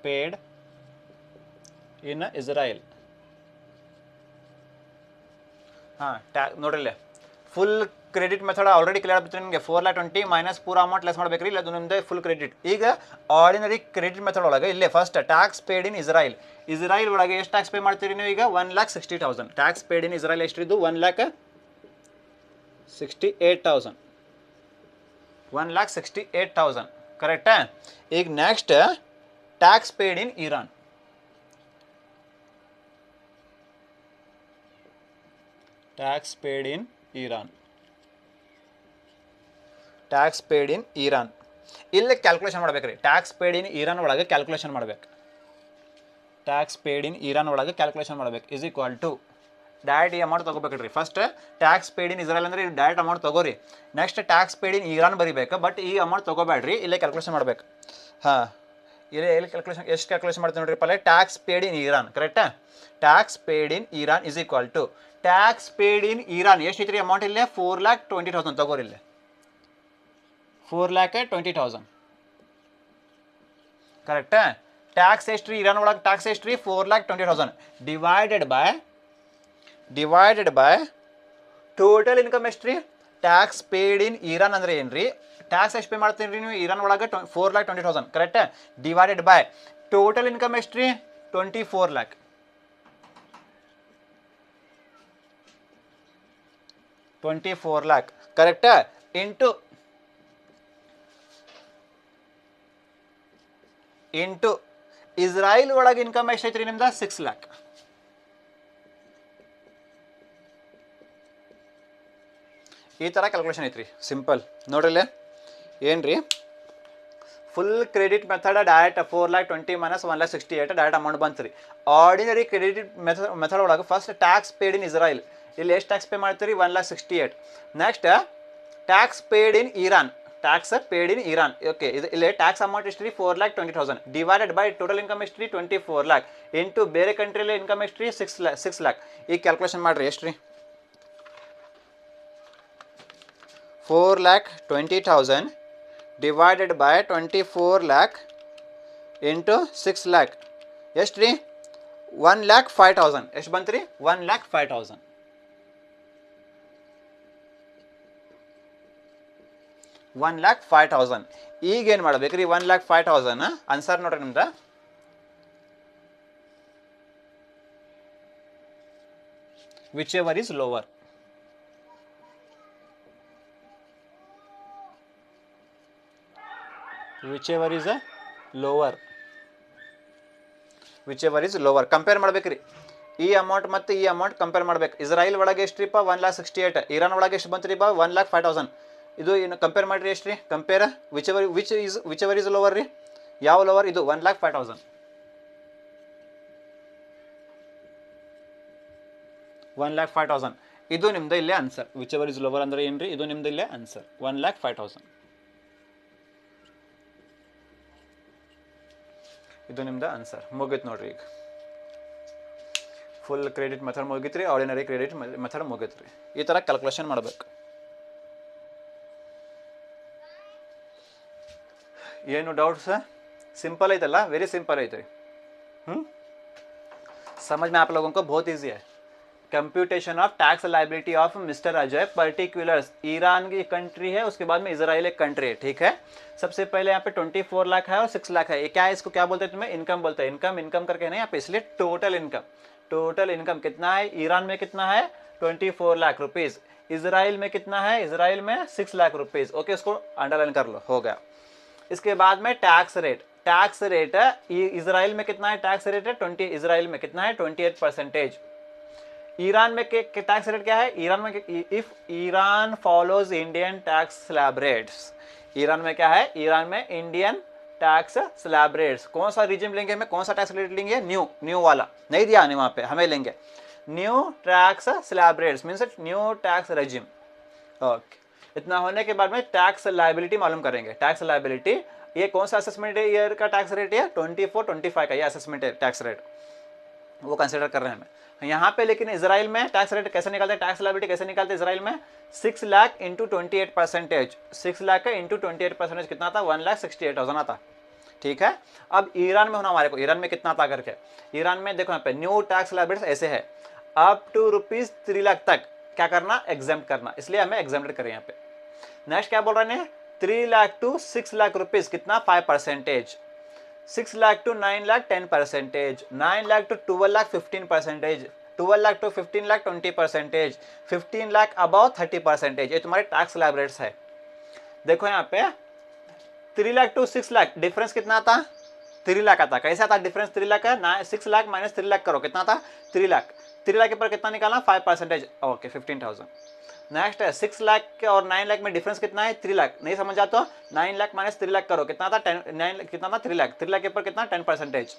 ಪೇಡ್ ಇನ್ ಇಸ್ರಾಯಿಲ್. ಹಾಂ ನೋಡ್ರಿ ಇಲ್ಲೇ full credit method already clear ಆಗ್ಬಿಟ್ಟು ನಿಮಗೆ. 4,20,000 ಮೈನಸ್ ಪೂರಾ ಅಮೌಂಟ್ ಲೆಸ್ ಮಾಡ್ಬೇಕ್ರಿ, ಇಲ್ಲ ಅದು ನಿಮ್ಮದೇ ಫುಲ್ ಕ್ರೆಡಿಟ್. ಈಗ ಆರ್ಡಿನರಿ ಕ್ರೆಡಿಟ್ ಮೆಥಡ್ ಒಳಗೆ ಇಲ್ಲೇ ಫಸ್ಟ್ ಟ್ಯಾಕ್ಸ್ ಪೇಡ್ ಇನ್ ಇಸ್ರಾಯಿಲ್. ಇಸ್ರಾಯಿಲ್ ಒಳಗೆ ಎಷ್ಟು ಟ್ಯಾಕ್ಸ್ ಪೇ ಮಾಡ್ತೀರಿ ನೀವು? ಈಗ 1,60,000 ಟ್ಯಾಕ್ಸ್ ಪೇಡ್ ಇನ್ ಇಸ್ರಾಯಿಲ್ ಎಷ್ಟಿದ್ದು? 1,68,000. 1,68,000 ಕರೆಕ್ಟಾ? ಈಗ next tax paid in Iran. Tax paid in Iran. Tax paid in Iran ಇಲ್ಲೇ ಕ್ಯಾಲ್ಕುಲೇಷನ್ ಮಾಡ್ಬೇಕ್ರಿ. ಟ್ಯಾಕ್ಸ್ ಪೇಡ್ ಇನ್ ಇರಾನ್ ಒಳಗೆ ಕ್ಯಾಲ್ಕುಲೇಷನ್ ಮಾಡ್ಬೇಕು. ಟ್ಯಾಕ್ಸ್ ಪೇಡ್ ಇನ್ ಇರಾನ್ ಒಳಗೆ ಕ್ಯಾಲ್ಕುಲೇಷನ್ ಮಾಡ್ಬೇಕು. ಇಸ್ ಈಕ್ವಲ್ ಟು ಡೈರೆಕ್ಟ್ ಈ amount ತೊಗೋಬೇಕ್ರಿ. ಫಸ್ಟ್ ಟ್ಯಾಕ್ಸ್ ಪೇಡ್ ಇನ್ ಇಸ್ರಾಯಲ್ ಅಂದರೆ direct amount ತೊಗೋರಿ. Next tax paid in Iran ಬರೀಬೇಕು, ಬಟ್ ಈ ಅಮೌಂಟ್ ತೊಗೋಬೇಡ್ರಿ, ಇಲ್ಲೇ ಕ್ಯಾಲ್ಕುಲೇಷನ್ ಮಾಡ್ಬೇಕು. ಹಾಂ ಇಲ್ಲೇ ಎಲ್ಲಿ ಕ್ಯಾಲ್ಕುಲೇಷನ್ ಎಷ್ಟು ಕ್ಯಾಲ್ಕುಲೇಷನ್ ಮಾಡ್ತೀವಿ ನೋಡ್ರಿ ಪಲ್ಲೆ? ಟ್ಯಾಕ್ಸ್ ಪೇಡ್ ಇನ್ ಇರಾನ್ ಕರೆಕ್ಟಾ? Tax paid in Iran is equal to tax paid in Iran ಎಷ್ಟು ಐತ್ರಿ ಅಮೌಂಟ್? ಇಲ್ಲೇ 4,20,000 ತೊಗೋರಿ. ಇಲ್ಲೇ 4,20,000 ಕರೆಕ್ಟಾ? ಟ್ಯಾಕ್ಸ್ ಎಷ್ಟು ರೀ ಇರಾನ್ ಒಳಗೆ? ಟ್ಯಾಕ್ಸ್ ಎಷ್ಟು ರೀ? 4,20,000 ಡಿವೈಡೆಡ್ ಬೈ ಟೋಟಲ್ ಇನ್ಕಮ್ ಎಷ್ಟು ರೀ? ಟ್ಯಾಕ್ಸ್ ಪೇಡ್ ಇನ್ ಇರಾನ್ ಅಂದರೆ ಏನು ರೀ? ಟ್ಯಾಕ್ಸ್ ಎಷ್ಟು ಪೇ ಮಾಡ್ತೀನಿ ರೀ ನೀವು ಇರಾನ್ ಒಳಗೆ? 4,20,000 ಕರೆಕ್ಟಾ? ಡಿವೈಡೆಡ್ ಬೈ ಟೋಟಲ್ ಇನ್ಕಮ್ ಎಷ್ಟು ರೀ? 24 lakh. 24 lakh ಕರೆಕ್ಟಾ? ಇಂಟು ಇಸ್ರಾಯಿಲ್ ಒಳಗೆ ಇನ್ಕಮ್ ಎಷ್ಟು ಐತ್ರಿ ನಿಮ್ದು? 6 lakh. ಈ ಥರ ಕ್ಯಾಲ್ಕುಲೇಷನ್ ಐತ್ರಿ, ಸಿಂಪಲ್ ನೋಡ್ರಿ. ಏನ್ರಿ full credit method direct 4,20,000 minus 1,68,000 direct amount ಬಂತು ರೀ. ಆರ್ಡಿನರಿ ಕ್ರೆಡಿಟ್ ಮೆಥಡ್ ಒಳಗೆ ಫಸ್ಟ್ ಟ್ಯಾಕ್ಸ್ ಪೇಡ್ ಇನ್ ಇಸ್ರಾಯಿಲ್ ಇಲ್ಲಿ ಎಷ್ಟು ಟ್ಯಾಕ್ಸ್ ಪೇ ಮಾಡ್ತೀರಿ? 1,68,000. Next tax paid in Iran. Tax paid in Iran okay. ಇದು ಇಲ್ಲಿ ಟ್ಯಾಕ್ಸ್ ಅಮೌಂಟ್ ಎಷ್ಟು ರೀ? 4,20,000 ಡಿವೈಡೆಡ್ ಬೈ ಟೋಟಲ್ ಇನ್ಕಮ್ ಎಷ್ಟು ರೀ? 24 lakh ಇಂಟು ಬೇರೆ ಕಂಟ್ರಿಯಲ್ಲಿ ಇನ್ಕಮ್ ಎಷ್ಟು ರೀ? 6 lakh. ಈಗ ಕ್ಯಾಲ್ಕುಲೇಷನ್ ಮಾಡಿರಿ ಎಷ್ಟು ರೀ? 4,20,000 divided by 24 lakh into 6 lakh ಎಷ್ಟು ರೀ 1,05,000 ಎಷ್ಟು ಬಂತು ರೀ 1,05,000 1,05,000 ಈಗ ಏನು ಮಾಡ್ಬೇಕು ರೀ 1,05,000 ಆನ್ಸರ್ ನೋಡ್ರಿ ನಿಮ್ದು whichever is lower whichever is lower compare ಮಾಡ್ಬೇಕ್ರಿ ಈ ಅಮೌಂಟ್ ಮತ್ತು ಈ ಅಮೌಂಟ್ ಕಂಪೇರ್ ಮಾಡ್ಬೇಕು ಇಸ್ರಾಯೇಲ್ ಒಳಗೆ ಎಷ್ಟು ರೀಪ್ಪ 1,68,000 ಇರಾನ್ ಒಳಗೆ ಎಷ್ಟು ಬಂತು ರೀಪ್ಪ 1,05,000 ಇದು ಏನು ಕಂಪೇರ್ ಮಾಡಿರಿ ಎಷ್ಟು ರೀ ಕಂಪೇರ್ ವಿಚೆವರ್ ಇಸ್ ಲೋವರ್ ರೀ ಯಾವ ಲೋವರ್ ಇದು 1,05,000 1,05,000 ಇದು ನಿಮ್ದು ಇಲ್ಲೇ ಆನ್ಸರ್ ವಿಚೆವರ್ ಇಸ್ ಲೋವರ್ ಅಂದ್ರೆ ಏನ್ರಿ ಇದು ನಿಮ್ದು ಇಲ್ಲೇ ಆನ್ಸರ್ 1,05,000 ಇದು ನಿಮ್ದು ಆನ್ಸರ್ ಮುಗಿತು ನೋಡ್ರಿ ಈಗ ಫುಲ್ ಕ್ರೆಡಿಟ್ ಮೆಥಡ್ ಮುಗಿತ್ರಿ ಆರ್ಡಿನರಿ ಕ್ರೆಡಿಟ್ ಮೆಥಡ್ ಮುಗಿತ್ರಿ ಈ ಥರ ಕ್ಯಾಲ್ಕುಲೇಷನ್ ಮಾಡಬೇಕು ಏನು डाउट्स सिंपल ಐತಲ್ಲ वेरी सिंपल ಐತೆ समझ में आप लोगों को बहुत ईजी है computation of tax liability of mister Ajay particulars Iran की कंट्री है उसके बाद में इजराइल एक कंट्री है ठीक है सबसे पहले यहाँ पे 24 लाख है और 6 लाख है ये क्या है इसको क्या बोलते हैं तुम्हें इनकम बोलते हैं इनकम करके नहीं यहाँ पे इसलिए टोटल इनकम कितना है ईरान में कितना है 24 लाख रुपीज इजराइल में कितना है इजराइल में 6 लाख रुपीज ओके इसको अंडरलाइन कर लो हो गया इसके बाद में टैक्स रेट इजराइल में कितना है टैक्स रेट है 20 इजराइल में कितना है 28%। ईरान में टैक्स रेट क्या है ईरान में if Iran follows Indian tax slab rates Iran में क्या है ईरान में इंडियन टैक्स स्लैब रेट्स कौन सा रिजिम लेंगे हमें कौन सा टैक्स रेट लेंगे न्यू वाला नहीं दिया नहीं वहाँ पे हमें लेंगे new tax slab rates means new tax regime okay इतना होने के बाद में टैक्स लायबिलिटी मालूम करेंगे टैक्स लायबिलिटी ये कौन सा असेसमेंट ईयर का टैक्स रेट है 24-25 का ये असेसमेंट है टैक्स रेट वो कंसिडर कर रहे हैं हमें यहाँ पे लेकिन इजराइल में टैक्स रेट कैसे निकालते हैं टैक्स लायबिलिटी कैसे निकालते हैं इजराइल में 6 लाख इंटू 28% 6 लाख का इंटू 28% कितना था 1,68,000 आता ठीक है अब ईरान में होना हमारे को ईरान में कितना आता करके ईरान में देखो यहाँ पे न्यू टैक्स लायबिलिटी ऐसे है अप टू ₹3 लाख तक क्या करना एग्जाम्प्ट करना इसलिए हमें एग्जाम्प्ट करें यहाँ पे नेक्स्ट क्या बोल रहे हैं 3 लाख टू 6 लाख रुपीज कितना 5% 6 lakh to 9 lakh 10%, 9 lakh to 12 lakh 15%, 12 lakh to 15 lakh 20%, 15 lakh above 30%। ये तुम्हारे टैक्स स्लैब रेट्स है। देखो यहाँ पे 3 लाख टू 6 लाख डिफरेंस कितना आता 3 लाख आता। कैसे आता डिफरेंस 3 लाख का 6 लाख माइनस 3 लाख करो कितना था 3 लाख। 3 लाख के ऊपर कितना निकालना 5% ओके 15,000। नेक्स्ट है 6 लाख के और 9 लाख में डिफरेंस कितना है 3 लाख। नहीं समझा तो 9 लाख माइनस 3 लाख करो कितना था 9 कितना था 3 लाख। 3 लाख के ऊपर कितना 10%।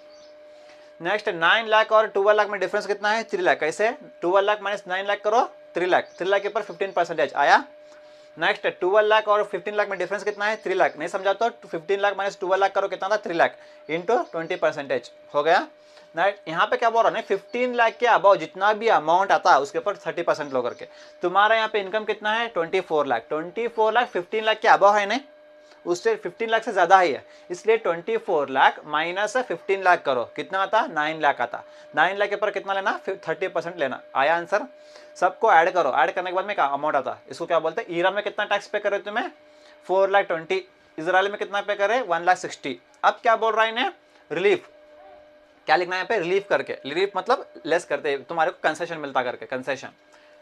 नेक्स्ट 9 लाख और 12 लाख में डिफरेंस कितना है 3 लाख। कैसे 12 लाख माइनस 9 लाख करो 3 लाख। 3 लाख के ऊपर 15% आया। नेक्स्ट 12 लाख और 15 लाख में डिफरेंस कितना है 3 लाख। नहीं समझा तो 15 लाख माइनस 12 लाख करो कितना था 3 लाख इंटू 20% हो गया। यहाँ पे क्या बोल रहा है 15 लाख के अबाउ जितना भी अमाउंट आता है उसके ऊपर 30% लो करके। तुम्हारा यहाँ पे इनकम कितना है 24 लाख। 24 लाख 15 लाख के अबाउ है नहीं, उससे 15 लाख से ज़्यादा ही है, इसलिए 24 लाख माइनस 15 लाख करो कितना आता 9 लाख आता। 9 लाख के ऊपर कितना लेना 30% लेना। आया आंसर। सबको ऐड करो, ऐड करने के बाद में क्या अमाउंट आता। इसको क्या बोलते हैं ईरान में कितना टैक्स पे करे तुम्हें 4,20,000। इजराइल में कितना पे करे 1,60,000। अब क्या बोल रहा है इन्हें रिलीफ। क्या लिखना है यहाँ पे रिलीफ करके। रिलीफ मतलब लेस करते तुम्हारे को कंसेशन मिलता करके, कंसेशन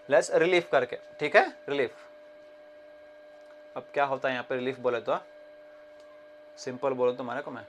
लेस रिलीफ करके। ठीक है रिलीफ। अब क्या होता है यहाँ पे रिलीफ बोले तो सिंपल बोलो तुम्हारे को मैं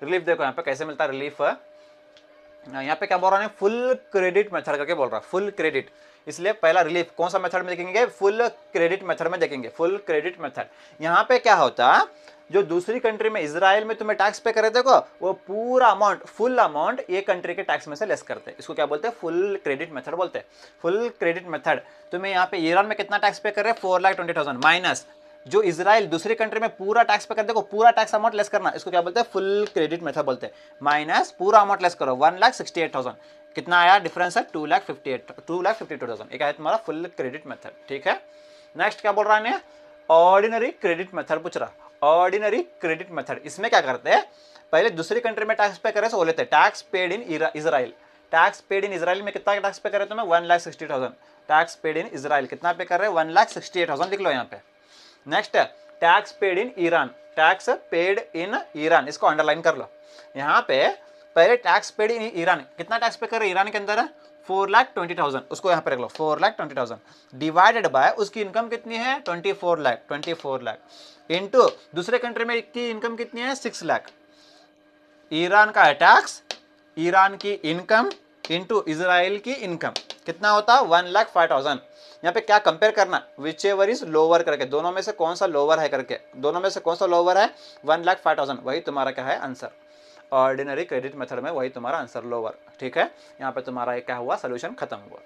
रिलीफ देखो यहाँ पे कैसे मिलता है रिलीफ। यहाँ पे क्या बोल रहा है फुल क्रेडिट मेथड करके बोल रहा है फुल क्रेडिट। इसलिए पहला रिलीफ कौन सा मेथड में देखेंगे फुल क्रेडिट मेथड में देखेंगे। फुल क्रेडिट मेथड यहाँ पे क्या होता जो दूसरी कंट्री में इजराइल में तुम्हें टैक्स पे करे देखो वो पूरा अमाउंट फुल अमाउंट ये कंट्री के टैक्स में से लेस करते हैं। इसको क्या बोलते हैं फुल क्रेडिट मेथड बोलते हैं। फुल क्रेडिट मेथड तुम्हें यहाँ पे ईरान में कितना टैक्स पे कर रहे हैं 4,20,000 माइनस जो इजराइल दूसरी कंट्री में पूरा टैक्स पे कर देखो पूरा टैक्स अमाउंट लेस करना। इसको क्या बोलते हैं फुल क्रेडिट मेथड बोलते हैं। माइनस पूरा अमाउंट लेस करो 1,68,000। कितना आया डिफरेंस है 2,52,000, एक आया तुम्हारा फुल क्रेडिट मेथड, ठीक है। नेक्स्ट क्या बोल रहा है, ऑर्डिनरी क्रेडिट मेथड पूछ रहा, ऑर्डिनरी क्रेडिट मेथड। इसमें क्या करते हैं, पहले दूसरी कंट्री में टैक्स पे करे तो वो लेते हैं tax paid in Israel. Tax paid in Israel में कितना टैक्स पे करे तुम्हें 1,60,000, टैक्स पेड इन इजराइल कितना पे कर रहे हैं 1,68,000 लिख लो यहाँ पे। Next tax paid in Iran, tax paid in Iran, इसको अंडरलाइन कर लो। यहाँ पे पहले टैक्स पेड इन ईरान, कितना टैक्स पे कर रहे हैं ईरान के अंदर है 4,20,000, उसको यहाँ पे रख लो 4,20,000 डिवाइडेड बाय उसकी इनकम कितनी है 24 लाख इंटू दूसरे कंट्री में की इनकम कितनी है 6 लाख। ईरान का है टैक्स, ईरान की इनकम इंटू इजराइल की इनकम कितना होता है 1,05,000। यहाँ पे क्या कंपेयर करना, विच एवर इज लोअर करके, दोनों में से कौन सा लोअर है करके, दोनों में से कौन सा लोअर है 1,05,000, वही तुम्हारा क्या है आंसर। ऑर्डिनरी क्रेडिट मेथड में वही तुम्हारा आंसर लोअर, ठीक है। यहाँ पे तुम्हारा क्या हुआ सोल्यूशन खत्म हुआ।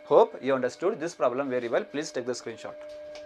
Hope you understood this problem very well, please take the screenshot.